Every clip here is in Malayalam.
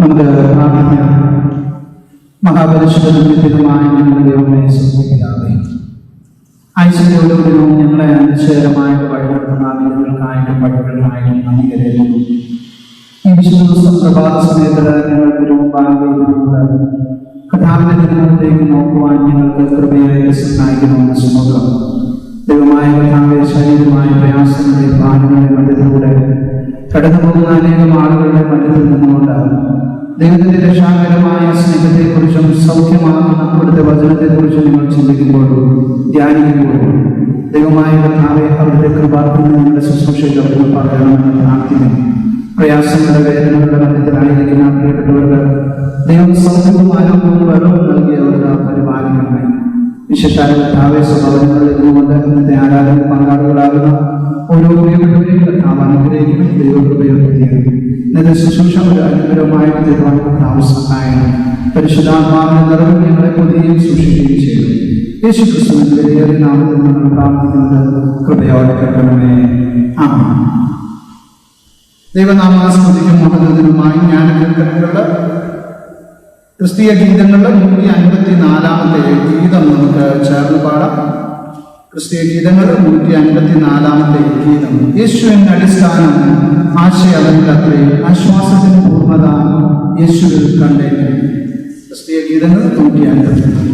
നമുക്ക് പ്രാർത്ഥിക്കാം. മഹാപരിശുദ്ധനും നിത്യനുമായ ഞങ്ങളുടെ ദൈവമേ, സ്വർഗ്ഗപിതാവേ, ഐശ്വര്യമുള്ളവരും ഞങ്ങളെ അതിശയകരമായ വഴിനടത്തുന്നായിട്ടും വഴികളിലായിട്ടും നന്ദി കരുതുന്നു. ഈ വിശുദ്ധ പ്രഭാത സമയത്ത് ഞങ്ങൾക്ക് രൂപാകുന്നത് കഥാവിന്റെ ദിനത്തിലേക്ക് നോക്കുവാൻ ഞങ്ങൾക്ക് കൃപയായി സഹായിക്കണമെന്ന് സുമോദം. ദൈവമായ കഥാവെ, ശരീരമായ പ്രയാസങ്ങളെ ഭാരങ്ങളുടെ മധ്യത്തിലൂടെ കടന്നു പോകുന്ന അനേകം ആളുകളുടെ മധ്യത്തിൽ നിന്നുകൊണ്ട് ദൈവത്തിന്റെ രക്ഷാകരമായ സ്നേഹത്തെക്കുറിച്ചും സൗഖ്യമാകുന്ന അവിടുത്തെ വചനത്തെക്കുറിച്ചും നിങ്ങൾ ചിന്തിക്കുമ്പോഴും ധ്യാനിക്കുമ്പോഴും ദൈവമായ കർത്താവെ, അവരുടെ കൃപാർക്കുന്ന നിങ്ങളുടെ ശുശ്രൂഷയിൽ അവർക്ക് പറയണമെന്ന് പ്രാർത്ഥിക്കുന്നു. പ്രയാസങ്ങളുടെ വേദനകളുടെ മധ്യത്തിലായിരിക്കുന്ന പ്രിയപ്പെട്ടവർക്ക് ദൈവം സൗഖ്യവും ആരോഗ്യവും വരവും നൽകി അവർക്ക് പരിപാലിക്കണമേ. വിശേഷാൽ കർത്താവെ, സ്വഭാവങ്ങളിൽ നിന്നുകൊണ്ട് ഇന്നത്തെ ആരാധന പങ്കാളികളാകുന്ന ഓരോ പ്രിയപ്പെട്ടവരെയും കർത്താവ് അനുഗ്രഹിക്കണം. ദൈവകൃപയോടുകൂടിയാണ് ഇന്നത്തെ ശുശ്രൂഷ ഒരു അനുഗ്രഹമായ കർത്താവ് സഹായം പരിശുദ്ധാത്മാവിന്റെ നിറവിൽ ഞങ്ങളെ പുതിയ സൂക്ഷിക്കുകയും ചെയ്തു. യേശു ക്രിസ്തുവിന്റെ വിലയേറിയ നാമത്തിൽ നമ്മൾ പ്രാർത്ഥിക്കുന്നത് കൃപയോടെ കേൾക്കണമേ. ആമേൻ. ദൈവനാമസ്മൃതിക്കും മഹത്വത്തിനുമായി ഞാൻ കേൾക്കലുള്ള ക്രിസ്തീയ ഗീതങ്ങളുടെ 154 ഗീതം നമുക്ക് ചേർന്ന് പാടാം. ക്രിസ്തീയ ഗീതങ്ങൾ 154 ഗീതം. യേശുവിൻ അടിസ്ഥാനം ആശയവനത്രേ, ആശ്വാസത്തിന് പൂർണ്ണത യേശുവിൽ കണ്ടേക്കും. ക്രിസ്തീയ ഗീതങ്ങൾ 154.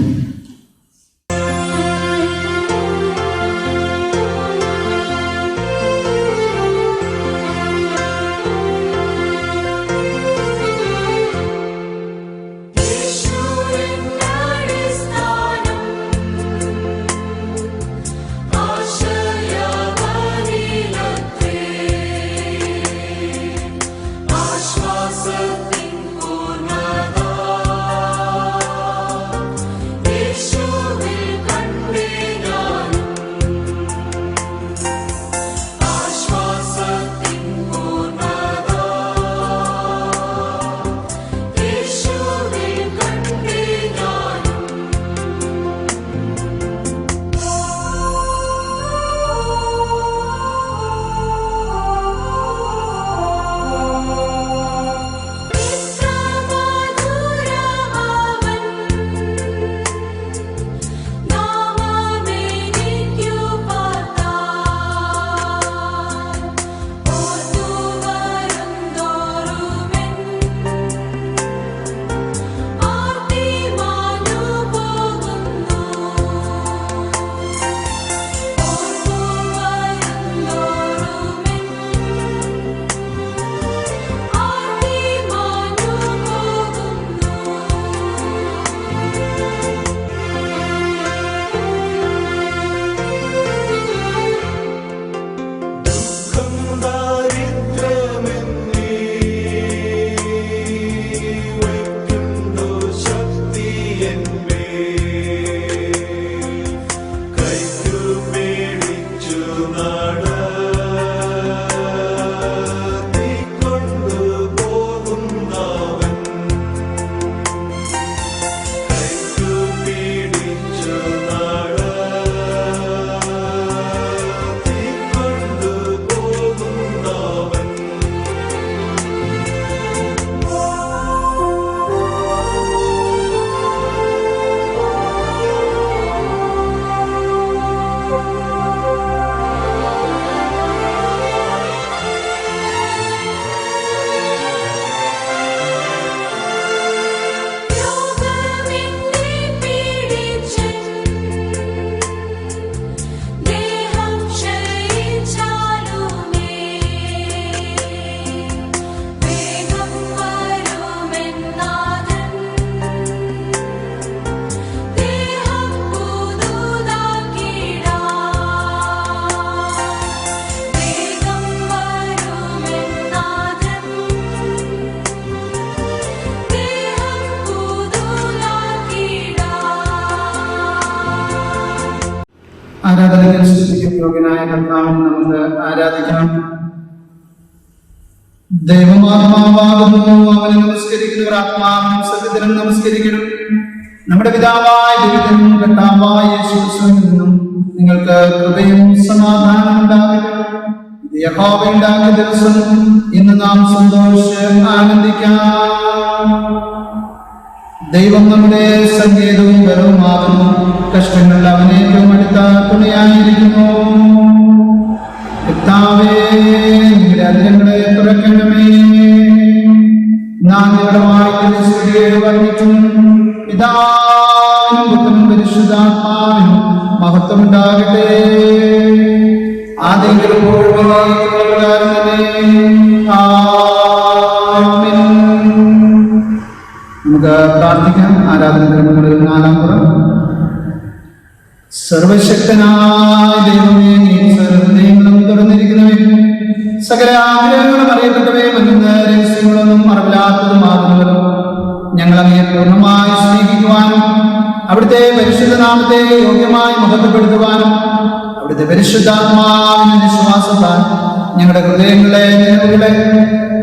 ആരാധനയ്ക്ക് സ്തുതിക്കും യോഗ്യനായ കർത്താവിനെ നമുക്ക് ആരാധിക്കാം. ദൈവമാത്മാവാകുന്നു, അവനെ നമസ്കരിക്കുന്നവർ ആത്മാവിനും സത്യത്തിനും നമസ്കരിക്കണം. നമ്മുടെ പിതാവായ ദൈവത്തിനും കർത്താവായ യേശുക്രിസ്തുവിൽ നിന്നും നിങ്ങൾക്ക് കൃപയും സമാധാനം ഉണ്ടാകട്ടെ. യഹോവ ഉണ്ടാക്കിയ ദിവസം ഇന്ന് നാം സന്തോഷിച്ച് ആനന്ദിക്കാം. ദൈവം നമ്മുടെ സങ്കേതവും ബലവുമാകുന്നു. കഷ്ടങ്ങൾ അവന് ഏറ്റവും അടുത്ത തുണയായിരിക്കുന്നു. കർത്താവേ, നിങ്ങളുടെ അതിരങ്ങളെ തുറക്കണമേ. നാം നിങ്ങളുടെ വാഴ്ത്തിലെ സ്തുതിയെ വർണ്ണിക്കും. പിതാവിനും പുത്രനും പരിശുദ്ധാത്മാവിനും മഹത്വം ഉണ്ടാകട്ടെ. ആദ്യം നമുക്ക് പ്രാർത്ഥിക്കാം. ആരാധനക്രമങ്ങളിൽ 4-ാം പുറം. സർവശക്തനായ ദൈവമേ, നീ സർവ്വഹൃദയങ്ങളും തുറന്നിരിക്കുന്നവേ, സകല ആഗ്രഹങ്ങളും അറിയപ്പെട്ടവേ, മനുന്ന രഹസ്യങ്ങളൊന്നും അറിവില്ലാത്തതുമാകുന്നവരോ, ഞങ്ങൾ അങ്ങയെ പൂർണ്ണമായി സ്നേഹിക്കുവാനും അവിടുത്തെ പരിശുദ്ധ നാമത്തെ യോഗ്യമായി മഹത്വപ്പെടുത്തുവാനും അവിടുത്തെ പരിശുദ്ധാത്മാവിന്റെ വിശ്വാസത്താൽ ഞങ്ങളുടെ ഹൃദയങ്ങളെ നിലവുകളെ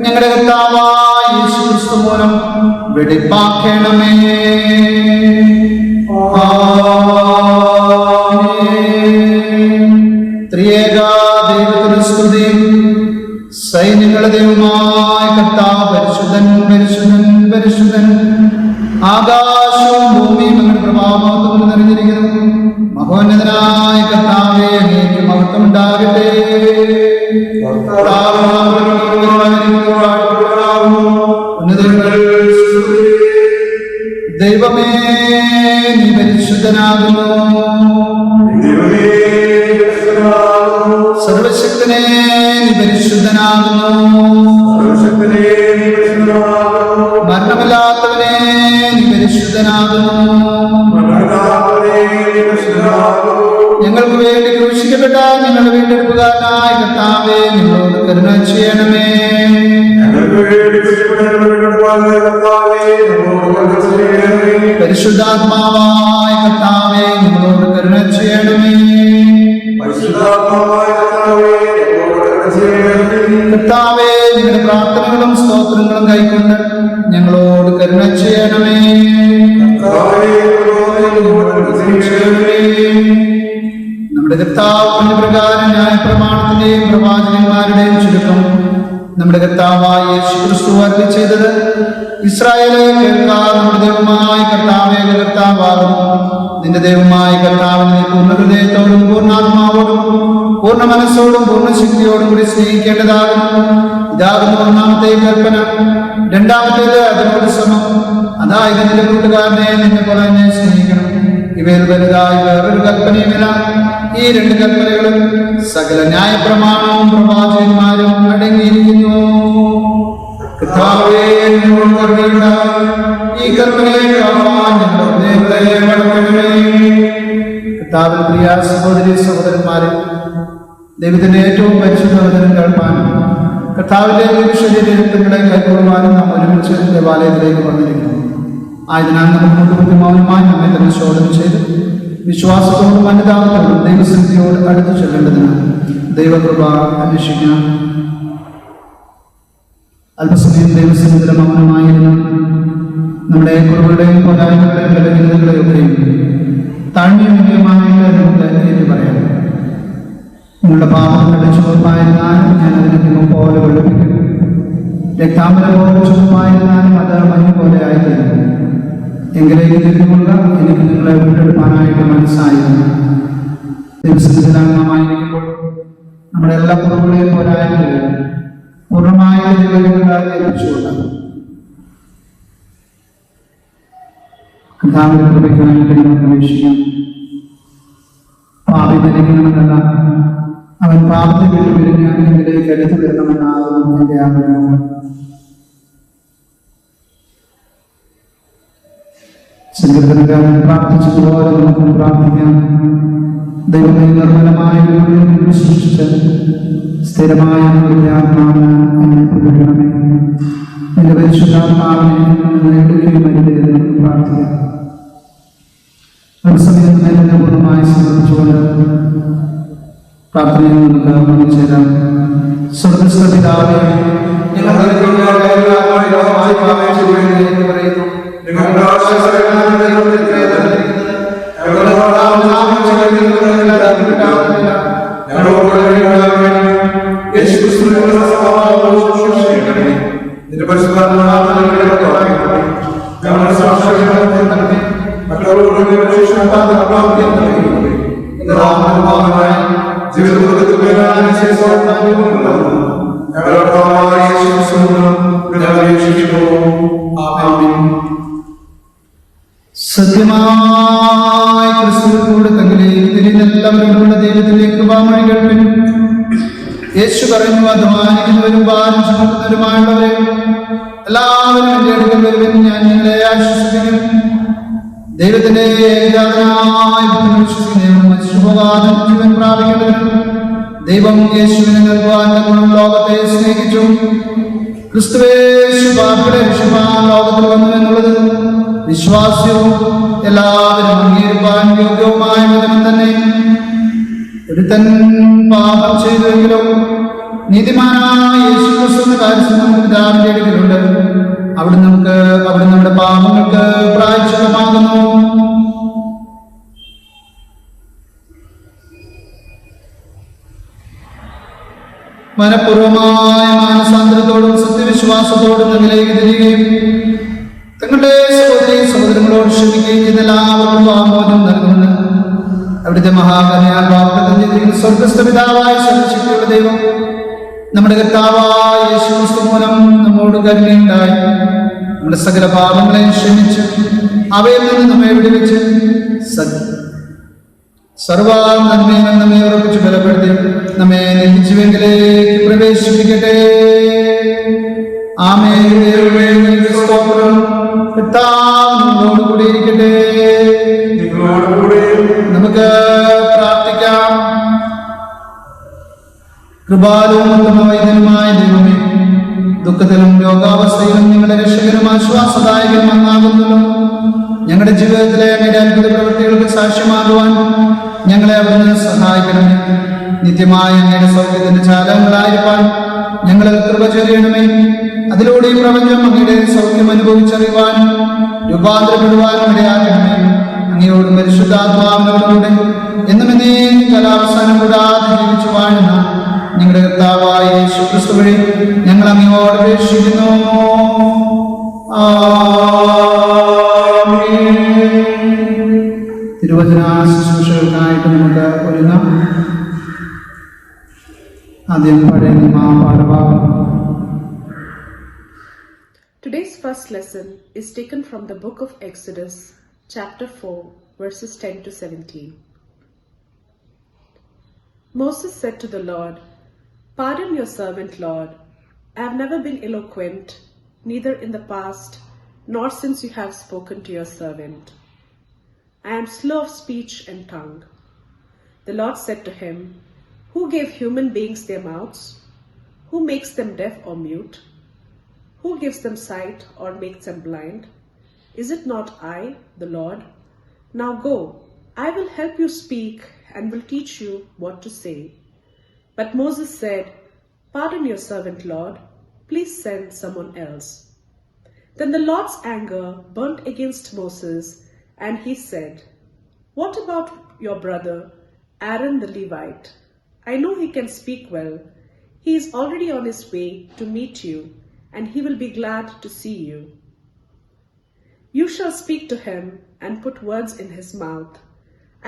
ഞങ്ങളുടെ കർത്താവായ യേശുക്രിസ്തു മൂലം വെടിപ്പാക്കണമേ. ത്രിയേക ദൈവത്തിന് സ്തുതി. സൈന്യങ്ങളുടെ ദൈവമായ കർത്താവ് പരിശുദ്ധൻ, പരിശുദ്ധൻ, പരിശുദ്ധൻ. ആകാശവും ഭൂമിയും അങ്ങയുടെ പ്രഭാവം നിറഞ്ഞിരിക്കുന്നു. മഹോന്നതനായ കർത്താവേ, അങ്ങേക്ക് മഹത്വം ഉണ്ടാകട്ടെ. ദൈവമേ, നീ പരിശുദ്ധനാകുന്നു. സർവശക്തനെ, നീ പരിശുദ്ധനാകുന്നു. മരണമില്ലാത്തവനെ, നീ പരിശുദ്ധനാകുന്നു. ഞങ്ങൾക്ക് വേണ്ടി ക്രൂശിക്കപ്പെട്ട ഞങ്ങളുടെ വീണ്ടെടുപ്പുകാരനായ കർത്താവേ, നിങ്ങളോട് കരുണ ചെയ്യണമേ. പരിശുദ്ധാത്മാവായ കർത്താവേ, നിങ്ങളോട് കരുണ ചെയ്യണമേ. കർത്താവേ, നിങ്ങളുടെ പ്രാർത്ഥനകളും സ്തോത്രങ്ങളും കൈക്കൊണ്ട് ഞങ്ങളോട് കരുണ ചെയ്യണമേ. നമ്മുടെ കർത്താവ് പ്രകാരം ന്യായപ്രമാണത്തിന്റെയും പ്രവാചകന്മാരുടെയും ചുരുക്കം നമ്മുടെ കർത്താവായ യേശുക്രിസ്തു അരുളി ചെയ്തത് ഇസ്രായേലേ, കേൾക്കാൻ. നമ്മുടെ ദൈവമായ കർത്താവേ, കർത്താവാകുന്നു. നിന്റെ ദൈവമായ കർത്താവിനെ പൂർണ്ണ ഹൃദയത്തോടും പൂർണ്ണാത്മാവോടും പൂർണ്ണ മനസ്സോടും പൂർണ്ണ ശക്തിയോടും കൂടി സ്നേഹിക്കേണ്ടതാകുന്നു. ഇതാകുന്നു ഒന്നാമത്തെ കൽപ്പന. രണ്ടാമത്തേത് അതിനോട് സമം. അതായത് നിന്റെ കൂട്ടുകാരനെ നിന്നെ പോലെ സ്നേഹിക്കണം. ഇവയിൽ വലുതായി വേറൊരു കൽപ്പനയുമില്ല. ഈ 2 കൽപ്പനകളും സകല ന്യായപ്രമാണവും പ്രവാചകന്മാരും അടങ്ങിയിരിക്കുന്നു. കർത്താവേ, ഈ കൽപ്പനയെ കർത്താവിൽ പ്രിയ സഹോദരി സഹോദരന്മാരെ, ദൈവത്തിന്റെ ഏറ്റവും പരിശുദ്ധ വചനം കേൾപ്പാൻ കർത്താവിന്റെ ശരീരങ്ങളെ കൈക്കൊള്ളുവാനും നാം ഒരുമിച്ച് ദേവാലയത്തിലേക്ക് വന്നിരിക്കുന്നു. ആയതിനാൽ നമുക്ക് മൗനമായി നമ്മെ തന്നെ ശോധന ചെയ്ത് വിശ്വാസത്തോടും അനുതാപത്തോടും ദൈവശക്തിയോട് അടുത്തു ചെല്ലേണ്ടതിന് ദൈവകൃപ അന്വേഷിക്കണം. അല്പസമയം ദൈവസന്നിധിയുടെ മൗനമായിരുന്നു നമ്മുടെ കുറവുകളുടെയും പോരായ്മകളുടെയും ബലഹീനതകളെയൊക്കെയും താഴ്മയും വിനയമായിട്ട് നമുക്ക് ഏറ്റു പറയാം. നിങ്ങളുടെ പാപങ്ങളുടെ ചുവപ്പായിരുന്നാലും ഞാൻ അതിന് ഹിമം പോലെ വെളുപ്പിക്കും. രക്താംബരം പോലെ ചുവപ്പായിരുന്നാലും അത് മഞ്ഞ പോലെ ആയിത്തീരും. എങ്കിലേക്ക് തിരിഞ്ഞുകൊള്ള എനിക്ക് നിങ്ങളെ വീണ്ടെടുപ്പാനായിട്ട് മനസ്സായിരുന്നു. ദിവസത്തിലായിരിക്കുമ്പോൾ നമ്മുടെ എല്ലാ കുറവുകളെയും പോരായ്മകളെയും പൂർണ്ണമായ ജോലികളായി ഏൽപ്പിച്ചുകൊണ്ട് കർത്താവിന്റെ കൃപയ്ക്കായിട്ട് നമുക്ക് അപേക്ഷിക്കാം. പാപി ധരിക്കണമെന്നല്ല, അവൻ പാപത്തെ വിട്ടുപിരിഞ്ഞ് എന്നിലേക്ക് അടുത്ത് വരണമെന്നാകുന്നു എന്റെ ആഗ്രഹം. സങ്കീർത്തനക്കാരൻ പ്രാർത്ഥിച്ചതുപോലെ നമുക്കും പ്രാർത്ഥിക്കാം. ദൈവമേ, നിർമ്മലമായ സൃഷ്ടിച്ച് സ്ഥിരമായ ആത്മാവിനെ എന്നെ പ്രകടനമേ. എന്റെ പരിശുദ്ധാത്മാവിനെ എടുക്കുകയും നമുക്ക് പ്രാർത്ഥിക്കാം. ഒരു സമയത്ത് പൂർണ്ണമായി സമർപ്പിച്ചുകൊണ്ട് പ്രാർത്ഥനയിൽ നമുക്ക് പങ്കുചേരാം. സ്വർഗ്ഗസ്ഥ പിതാവേ, ഞങ്ങളുടെ സത്യമായ ക്രിസ്തുവിലൂടെ തങ്ങളിലേക്ക് തിരിഞ്ഞെല്ലാവരോടുള്ള ദൈവത്തിന്റെ കൃപാമഴ കേൾപ്പിൻ. യേശു പറഞ്ഞു, അധ്വാനിക്കുന്നവരും ഭാരം ചുമക്കുന്നവരുമായുള്ളവരെ എല്ലാവരും എന്റെ അടുക്കൽ വരുവിൻ, ഞാൻ നിങ്ങളെ ആശ്വസിപ്പിക്കും. ദൈവത്തിന്റെ ഏകജാതനായ പുത്രനിൽ വിശ്വസിക്കുന്നവരും മനുഷ്യപോകാതെ ജീവൻ പ്രാപിക്കുന്നവരും ദൈവം യേശുവിനെ നൽകുവാൻ തങ്ങളും ലോകത്തെ സ്നേഹിച്ചു. ക്രിസ്തുവേശു പാപികളെ രക്ഷിപ്പാൻ ലോകത്തിൽ വന്നു എന്നുള്ളത് വിശ്വാസ്യവും എല്ലാവരും അംഗീകരിപ്പാൻ യോഗ്യവുമായ വചനം തന്നെ. ഒരുത്തൻ പാപം ചെയ്തുവെങ്കിലും നീതിമാനായ യേശു ക്രിസ്തുവിന്റെ കാര്യത്തിൽ നമുക്ക് പിതാവിന്റെ അടുക്കലുണ്ട്. അവിടെ നമ്മുടെ പാപങ്ങൾക്ക് പ്രായശ്ചിത്തമാകുന്നു. മനഃപൂർവമായ മാനസാന്തരത്തോടും സത്യവിശ്വാസത്തോടും തങ്ങളിലേക്ക് തിരികെയും തങ്ങളുടെ സഹോദരി സഹോദരങ്ങളോട് ക്ഷമിക്കുകയും ചെയ്ത എല്ലാവർക്കും ആമോദം നൽകുന്നു. അവിടുത്തെ മഹാകന്യാൽ വാഗ്ദത്തം ചെയ്തിരിക്കുന്ന സ്വർഗ്ഗസ്ഥ പിതാവായ സർവശക്തിയുള്ള ദൈവം നമ്മുടെ കർത്താവായ യേശു ക്രിസ്തു മൂലം നമ്മോട് കരുണയുണ്ടായി നമ്മുടെ സകല പാപങ്ങളെയും ക്ഷമിച്ച് അവയിൽ നിന്ന് നമ്മെ വിടുവിച്ച് സർവ നന്മയും നമ്മെ ഉറപ്പിച്ച് ബലപ്പെടുത്തി നമ്മെ നിത്യജീവനിലേക്ക് പ്രവേശിപ്പിക്കട്ടെ. ആമേൻ. സ്തോത്രം. കർത്താവ് കൂടിയിരിക്കട്ടെ. നമുക്ക് പ്രാർത്ഥിക്കാം. കൃപാലും ഉത്തമവൈദ്യനുമായ ദൈവമേ, ദുഃഖത്തിലും രോഗാവസ്ഥയിലും ഞങ്ങളുടെ രക്ഷകരും ആശ്വാസദായകനും അങ്ങാകുന്നല്ലോ. ഞങ്ങളുടെ ജീവിതത്തിലെ അങ്ങയുടെ അത്ഭുത പ്രവൃത്തികൾക്ക് സാക്ഷ്യമാകുവാൻ ഞങ്ങളെ അവിടുന്ന് സഹായിക്കണമേ. നിത്യമായ അങ്ങയുടെ സൗഖ്യത്തിന്റെ ചാലകങ്ങളായിരിക്കാൻ ഞങ്ങളെ കൃപ ചൊരിയണമേ. അതിലൂടെ ഈ പ്രപഞ്ചം അങ്ങയുടെ സൗഖ്യം അനുഭവിച്ചറിയുവാൻ രൂപാന്തരപ്പെടുവാനും ഇടയാക്കണമേ. അങ്ങയോടും പരിശുദ്ധാത്മാവിനോടുകൂടെ എന്നും എന്നേക്കും കാലാവസാനം കൂടാതെ ജീവിച്ചു വാഴുന്ന ഞങ്ങളുടെ കർത്താവായ യേശു ക്രിസ്തു വഴി ഞങ്ങൾ അങ്ങയോട് അപേക്ഷിക്കുന്നു. തിരുവചന ശുശ്രൂഷകൾക്കായിട്ട് നമുക്ക് ഒരുങ്ങാം. ആദ്യം പഴയ പാഠഭാഗം. Today's first lesson is taken from the book of Exodus, chapter 4, verses 10 to 17. Moses said to the Lord, "Pardon your servant, Lord. I have never been eloquent, neither in the past, nor since you have spoken to your servant. I am slow of speech and tongue." The Lord said to him, "Who gave human beings their mouths? Who makes them deaf or mute? Who gives them sight or makes them blind? Is it not I, the Lord? Now go, I will help you speak and will teach you what to say." But Moses said, "Pardon your servant, Lord. Please send someone else." Then the Lord's anger burnt against Moses, and he said, "What about your brother, Aaron the Levite? I know he can speak well. He is already on his way to meet you, and he will be glad to see you. You shall speak to him and put words in his mouth.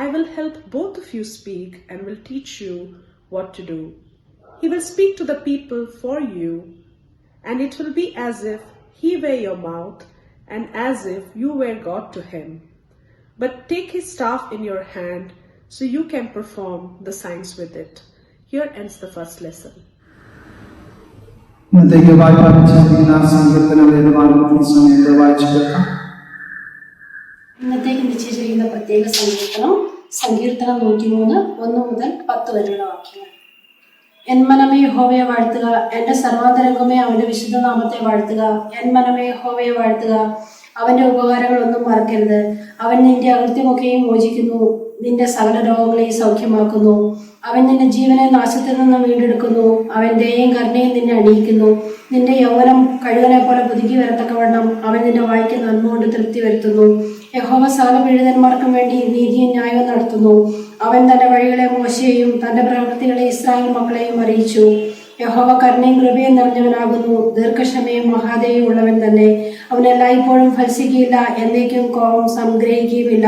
I will help both of you speak and will teach you what to do. He will speak to the people for you, and it will be as if he were your mouth and as if you were God to him. But take his staff in your hand so you can perform the signs with it." Here ends the first lesson. ഇന്നത്തേക്ക് വായ്പാ സങ്കീർത്തനം സമയത്ത് വായിച്ചു കേൾക്കാം. ഇന്നത്തേക്ക് നിശ്ചയിച്ചിരിക്കുന്ന പ്രത്യേക സങ്കീർത്തനം 103 1 മുതൽ 10 വരെയുള്ള വാക്യങ്ങൾ. എൻ മനമേ യഹോവയെ വാഴ്ത്തുക, എന്റെ സർവാന്തരംഗമേ അവന്റെ വിശുദ്ധ നാമത്തെ വാഴ്ത്തുക. എൻ മനമേ യഹോവയെ വാഴ്ത്തുക, അവന്റെ ഉപകാരങ്ങളൊന്നും മറക്കരുത്. അവൻ നിന്റെ അകൃത്യമൊക്കെയും മോചിക്കുന്നു, നിന്റെ സകല രോഗങ്ങളെയും സൗഖ്യമാക്കുന്നു. അവൻ നിന്റെ ജീവനെ നാശത്തിൽ നിന്ന് വീണ്ടെടുക്കുന്നു. അവൻ ദയയും കരുണയും നിന്നെ അണിയിക്കുന്നു. നിന്റെ യൗവനം കഴുകനെ പോലെ പുതുക്കി വരത്തക്കവണ്ണം അവൻ നിന്റെ വായ്ക്ക് നന്മ കൊണ്ട് തൃപ്തി വരുത്തുന്നു. യഹോവ സകല പീഡിതന്മാർക്കും വേണ്ടി നീതിയും ന്യായവും നടത്തുന്നു. അവൻ തന്റെ വഴികളെ മോശയെയും തന്റെ പ്രവൃത്തികളെ ഇസ്രായേൽ മക്കളെയും അറിയിച്ചു. യഹോവ കരുണയും കൃപയും നിറഞ്ഞവനാകുന്നു, ദീർഘക്ഷമയും മഹാദയും ഉള്ളവൻ തന്നെ. അവൻ എല്ലായ്പ്പോഴും ഫലിക്കുകയില്ല, എന്നേക്കും കോപം സംഗ്രഹിക്കുകയുമില്ല.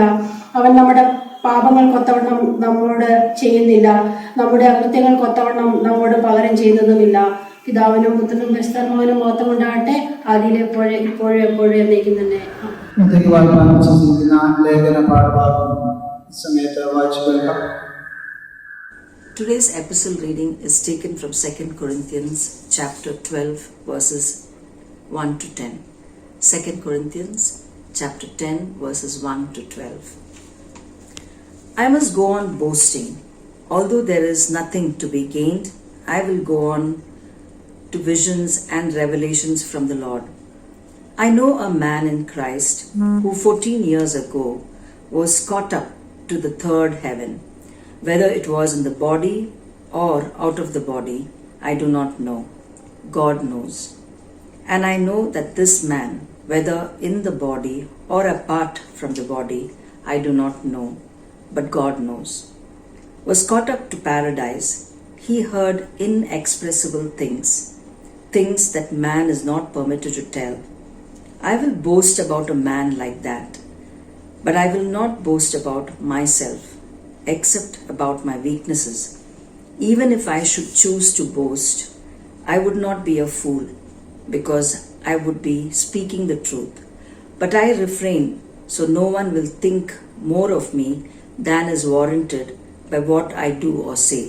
അവൻ നമ്മുടെ പാപങ്ങൾക്കൊത്തവണ്ണം നമ്മോട് ചെയ്യുന്നില്ല, നമ്മുടെ അകൃത്യങ്ങൾക്കൊത്തവണ്ണം നമ്മോട് പകരം ചെയ്യുന്നതുമില്ല. പിതാവിനും പുത്രനും പരിശുദ്ധാത്മാവിനും മഹത്വം ഉണ്ടാകട്ടെ, ആദിയിലെ ഇപ്പോഴും എപ്പോഴും എന്നേക്കും തന്നെ. ലേഖന പാഠഭാഗം സമയത്ത് വായിച്ചു കേൾക്കാം. Today's epistle reading is taken from 2 Corinthians chapter 12 verses 1 to 10. 2 Corinthians chapter 10 verses 1 to 12. I must go on boasting. Although there is nothing to be gained, I will go on to visions and revelations from the Lord. I know a man in Christ who 14 years ago was caught up to the third heaven. Whether it was in the body or out of the body, I do not know. God knows. And I know that this man, whether in the body or apart from the body, I do not know, but God knows, was caught up to paradise. He heard inexpressible things, things that man is not permitted to tell. I will boast about a man like that, but I will not boast about myself, except about my weaknesses. Even if I should choose to boast, I would not be a fool, because I would be speaking the truth. But I refrain, so no one will think more of me than is warranted by what I do or say.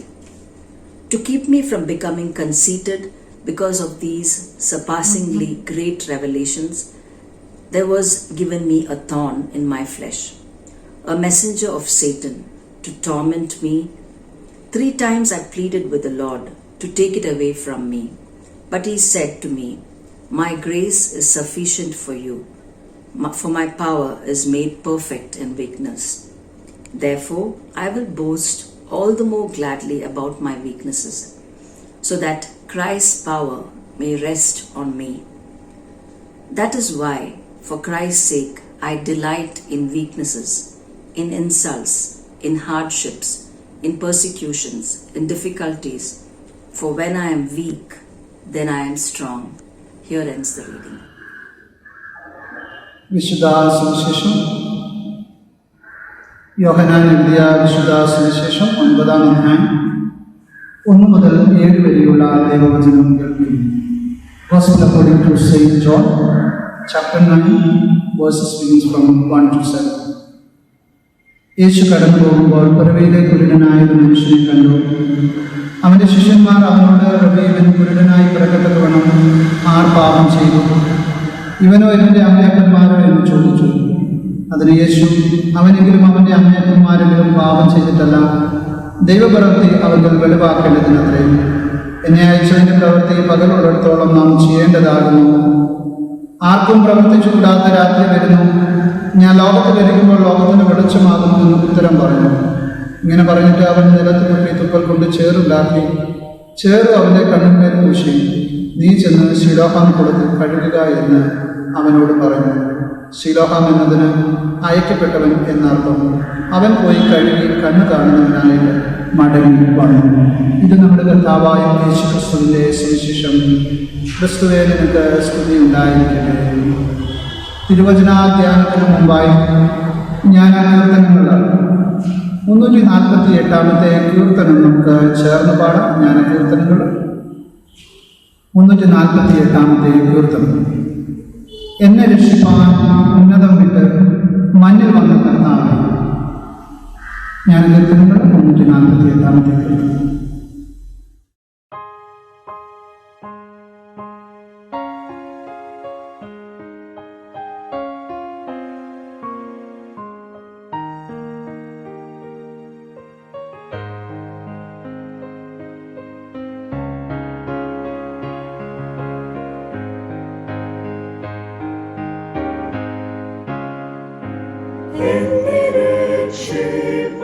To keep me from becoming conceited because of these surpassingly great revelations, there was given me a thorn in my flesh, a messenger of Satan, to torment me. 3 times I pleaded with the Lord to take it away from me. But he said to me, My grace is sufficient for you, for my power is made perfect in weakness. Therefore, I will boast all the more gladly about my weaknesses, so that Christ's power may rest on me. That is why, for Christ's sake, I delight in weaknesses, in insults, in hardships, in persecutions, in difficulties. For when I am weak, then I am strong. Here ends the reading. വിശുദ്ധ സുവിശേഷം യോഹന്നാൻ എഴുതിയ വിശുദ്ധ സുവിശേഷം 9-ാം അധ്യായം 1 മുതൽ 7 വരെയുള്ള ദൈവവചനം കേൾക്കുന്നു. Gospel according to Saint John, chapter 9, verses begins from 1 to 7. യേശു കടന്നു പോകുമ്പോൾ പുറവയിലെ കുരുടനായ ഒരു മനുഷ്യനെ കണ്ടു. അവന്റെ ശിഷ്യന്മാർ അവനോട്, റബ്ബി, ഇവൻ കുരുടനായി പിറക്കത്തക്കവണ്ണം ആർ പാപം ചെയ്തു, ഇവനോ ഇവന്റെ അമ്മയപ്പന്മാരോ എന്ന് ചോദിച്ചു. അതിന് യേശു, അവനെങ്കിലും അവന്റെ അമ്മയപ്പന്മാരെങ്കിലും പാപം ചെയ്തിട്ടല്ല, ദൈവപ്രവൃത്തി അവർക്ക് വെളിവാക്കേണ്ടതിനത്രേ. എന്നെ അയച്ചതിന്റെ പ്രവൃത്തി പകലുള്ളിടത്തോളം നാം ചെയ്യേണ്ടതാകുന്നു. ആർക്കും പ്രവർത്തിച്ചുകൂടാത്ത രാത്രി വരുന്നു. ഞാൻ ലോകത്തിലിരിക്കുമ്പോൾ ലോകത്തിന് വെളിച്ചമാകുന്നു എന്ന് ഉത്തരം പറഞ്ഞു. ഇങ്ങനെ പറഞ്ഞിട്ട് അവൻ നിലത്ത് കുപ്പി തുപ്പൽ കൊണ്ട് ചേറുണ്ടാക്കി ചേറ് അവൻ്റെ കണ്ണിന്മേൽ പൂശി, നീ ചെന്ന് ശിലോഹാം കുളത്തിൽ കഴുകുക എന്ന് അവനോട് പറഞ്ഞു. ശിലോഹാം എന്നതിന് അയക്കപ്പെട്ടവൻ എന്നർത്ഥം. അവൻ പോയി കഴുകി കണ്ണ് കാണുന്നവനായിട്ട് മടങ്ങി വന്നു. ഇത് നമ്മുടെ കർത്താവായ യേശു ക്രിസ്തുവിൻ്റെ സുവിശേഷം. ക്രിസ്തുവേ, നിനക്ക് സ്തുതി ഉണ്ടായിരിക്കട്ടെ. തിരുവചനാധ്യാനത്തിന് മുമ്പായി ഞാൻ ആ കീർത്തനങ്ങൾ 348-ാമത്തെ കീർത്തനം നമുക്ക് ചേർന്ന് പാടാം. ഞാൻ കീർത്തനങ്ങൾ 348-ാമത്തെ കീർത്തനം. എന്നെ രക്ഷിപ്പാൻ ഉന്നതം വിട്ട് മഞ്ഞിൽ വന്ന കർത്താവേ. ഞാൻ കീർത്തനങ്ങൾ 348-ാമത്തെ കീർത്തനം. എന്നെ രക്ഷിപ്പാനുന്നതം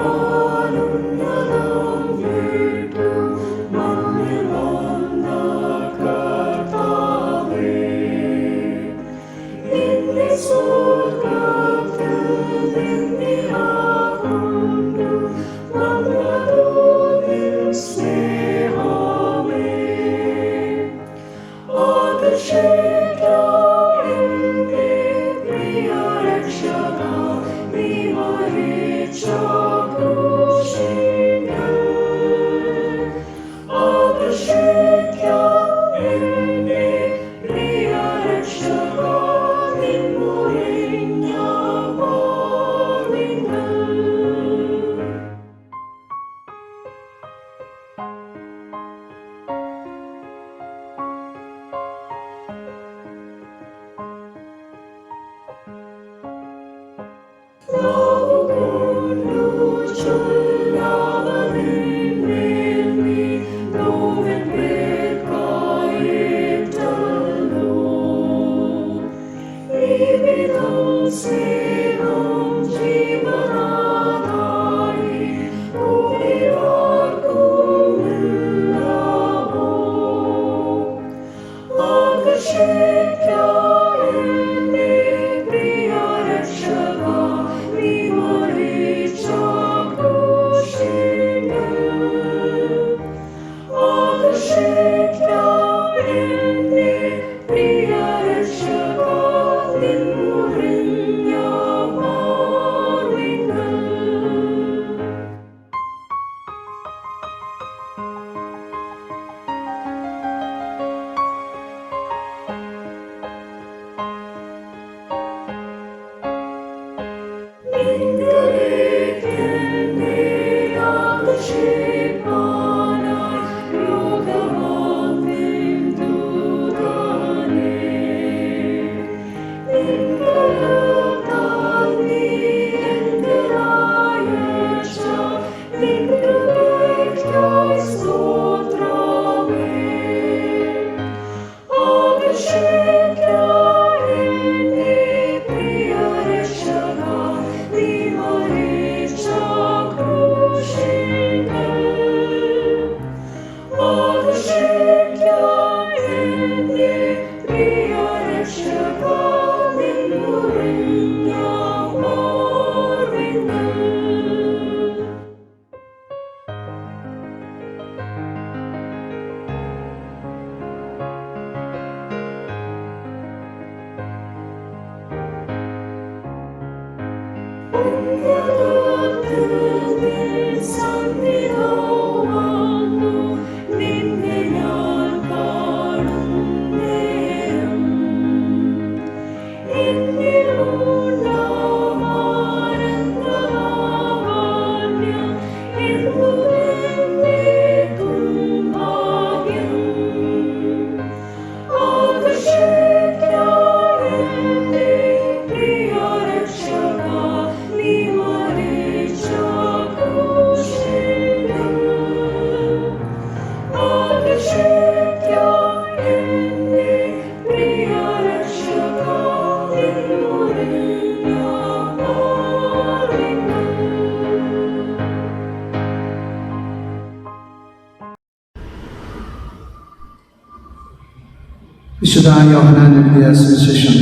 വിശുദ്ധ യോഹന്നാൻ എഴുതിയ സുവിശേഷം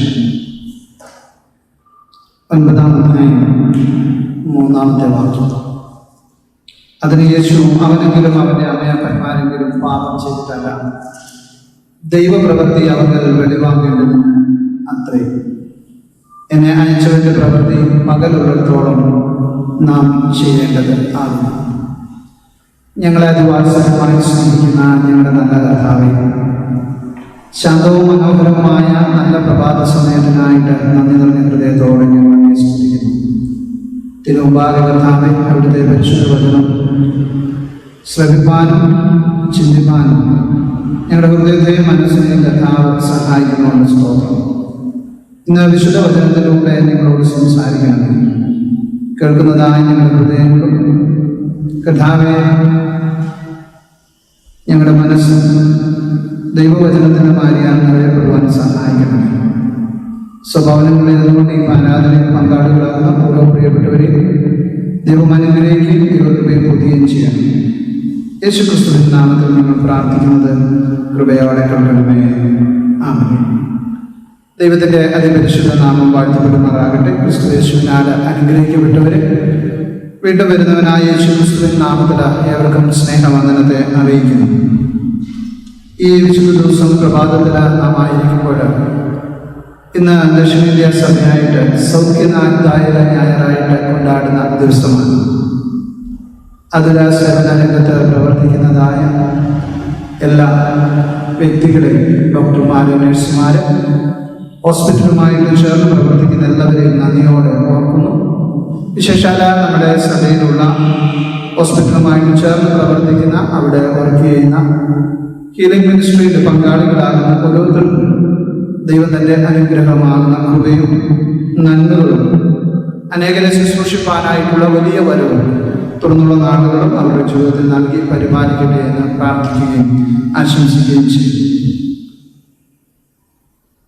9-ാം അധ്യായം 3-ാമത്തെ വാക്യം. അതിന് യേശു, അവനെങ്കിലും അവൻ്റെ അമ്മയപ്പന്മാരെങ്കിലും പാപം ചെയ്തിട്ടല്ല, ദൈവപ്രവൃത്തി അവർ വെളിവാങ്ങേണ്ടതിന് അത്രേ. എന്നെ അയച്ചവൻ്റെ പ്രവൃത്തി പകലുള്ളിടത്തോളം നാം ചെയ്യേണ്ടത് ആകുന്നു. ഞങ്ങളെ അതിവാത്സല്യമായി സ്നേഹിക്കുന്ന ഞങ്ങളുടെ നല്ല കർത്താവേ, ശാന്തവും മനോഹരവുമായ നല്ല പ്രഭാത സമയത്തിനായിട്ട് നന്ദി നിറഞ്ഞ ഹൃദയത്തോടെ ഞങ്ങൾ അങ്ങേ സ്തുതിക്കുന്നു. തിരുമുമ്പാകെ കർത്താവേ, അവിടുത്തെ പരിശുദ്ധ വചനം ശ്രവിപ്പാനും ചിന്തിപ്പാനും ഞങ്ങളുടെ ഹൃദയത്തെയും മനസ്സിനെയും കർത്താവ് സഹായിക്കുന്നതുകൊണ്ട് സ്തോത്രം. ഇന്ന് വിശുദ്ധ വചനത്തിലൂടെ നിങ്ങളോട് സംസാരിക്കണം. കേൾക്കുന്നതായ ഞങ്ങളുടെ ഹൃദയങ്ങളും കർത്താവെ, ഞങ്ങളുടെ മനസ്സ് ദൈവവചനത്തിൻ്റെ മാരിയാൽ നിറയപ്പെടുവാൻ സഹായിക്കണം. സ്വഭാവങ്ങളിൽ നിന്നുകൊണ്ട് ഈ ആരാധനയിൽ പങ്കാളികളാകുന്ന ഓരോ പ്രിയപ്പെട്ടവരെ ദൈവം അനുഗ്രഹിക്കുകയും ദൈവകൃപയെ പുതുകയും ചെയ്യണം. യേശുക്രിസ്തുവിൻ നാമത്തിൽ നിങ്ങൾ പ്രാർത്ഥിക്കുന്നത് കൃപയോടെ കേൾക്കണമേ. ആമേൻ. ദൈവത്തിൻ്റെ അതിപരിശുദ്ധ നാമം വാഴ്ത്തപ്പെടുമാറാകട്ടെ. ക്രിസ്തു യേശുവിനാൽ അനുഗ്രഹിക്കപ്പെട്ടവരെ, വീണ്ടും വരുന്നവനായ യേശുക്രിസ്തുവിൻ നാമത്തിൽ ഏവർക്കും സ്നേഹവന്ദനത്തെ അറിയിക്കുന്നു. ഈ വിശുദ്ധ ദിവസം പ്രഭാതത്തിൽ നാം ആയിരിക്കുമ്പോൾ ഇന്ന് ദക്ഷിണേന്ത്യ സഭയായിട്ട് സൗഖ്യനാഥായക ഞായറായിട്ട് കൊണ്ടാടുന്ന ദിവസമാണ്. അതുല സേവന രംഗത്ത് പ്രവർത്തിക്കുന്നതായ എല്ലാ വ്യക്തികളെയും, ഡോക്ടർമാരും നഴ്സുമാരും ഹോസ്പിറ്റലുമായിട്ട് ചേർന്ന് പ്രവർത്തിക്കുന്ന എല്ലാവരെയും നന്ദിയോടെ ഓർക്കുന്നു. വിശേഷാല നമ്മുടെ സഭയിലുള്ള ഹോസ്പിറ്റലുമായിട്ട് ചേർന്ന് പ്രവർത്തിക്കുന്ന, അവിടെ വർക്ക് ചെയ്യുന്ന ഹീലിംഗ് മിനിസ്ട്രിയിൽ പങ്കാളികളാകുന്ന ഓരോരുത്തർക്കും ദൈവം തൻ്റെ അനുഗ്രഹമാകുന്ന കൃപയും നന്മകളും അനേകരെ ശുശ്രൂഷിപ്പാനായിട്ടുള്ള വലിയ വരവും തുടർന്നുള്ള നാളുകളും അവരുടെ ജീവിതത്തിൽ നൽകി പരിപാലിക്കട്ടെ എന്ന് പ്രാർത്ഥിക്കുകയും ആശംസിക്കുകയും ചെയ്യും.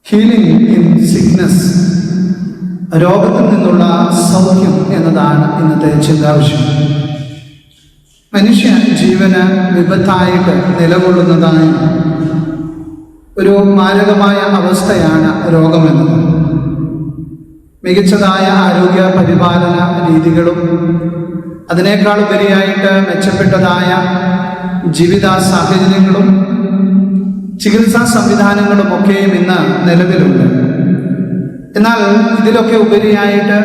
ഹീലിംഗ് ഇൻ സിക്നസ്, രോഗത്തിൽ നിന്നുള്ള സൗഖ്യം എന്നതാണ് ഇന്നത്തെ ചിന്താവിഷയം. മനുഷ്യ ജീവന് വിപത്തായിട്ട് നിലകൊള്ളുന്നതായ ഒരു മാരകമായ അവസ്ഥയാണ് രോഗമെന്നത്. മികച്ചതായ ആരോഗ്യ പരിപാലന രീതികളും അതിനേക്കാൾ ഉപരിയായിട്ട് മെച്ചപ്പെട്ടതായ ജീവിത സാഹചര്യങ്ങളും ചികിത്സാ സംവിധാനങ്ങളും ഒക്കെയും ഇന്ന് നിലവിലുണ്ട്. എന്നാൽ ഇതിലൊക്കെ ഉപരിയായിട്ട്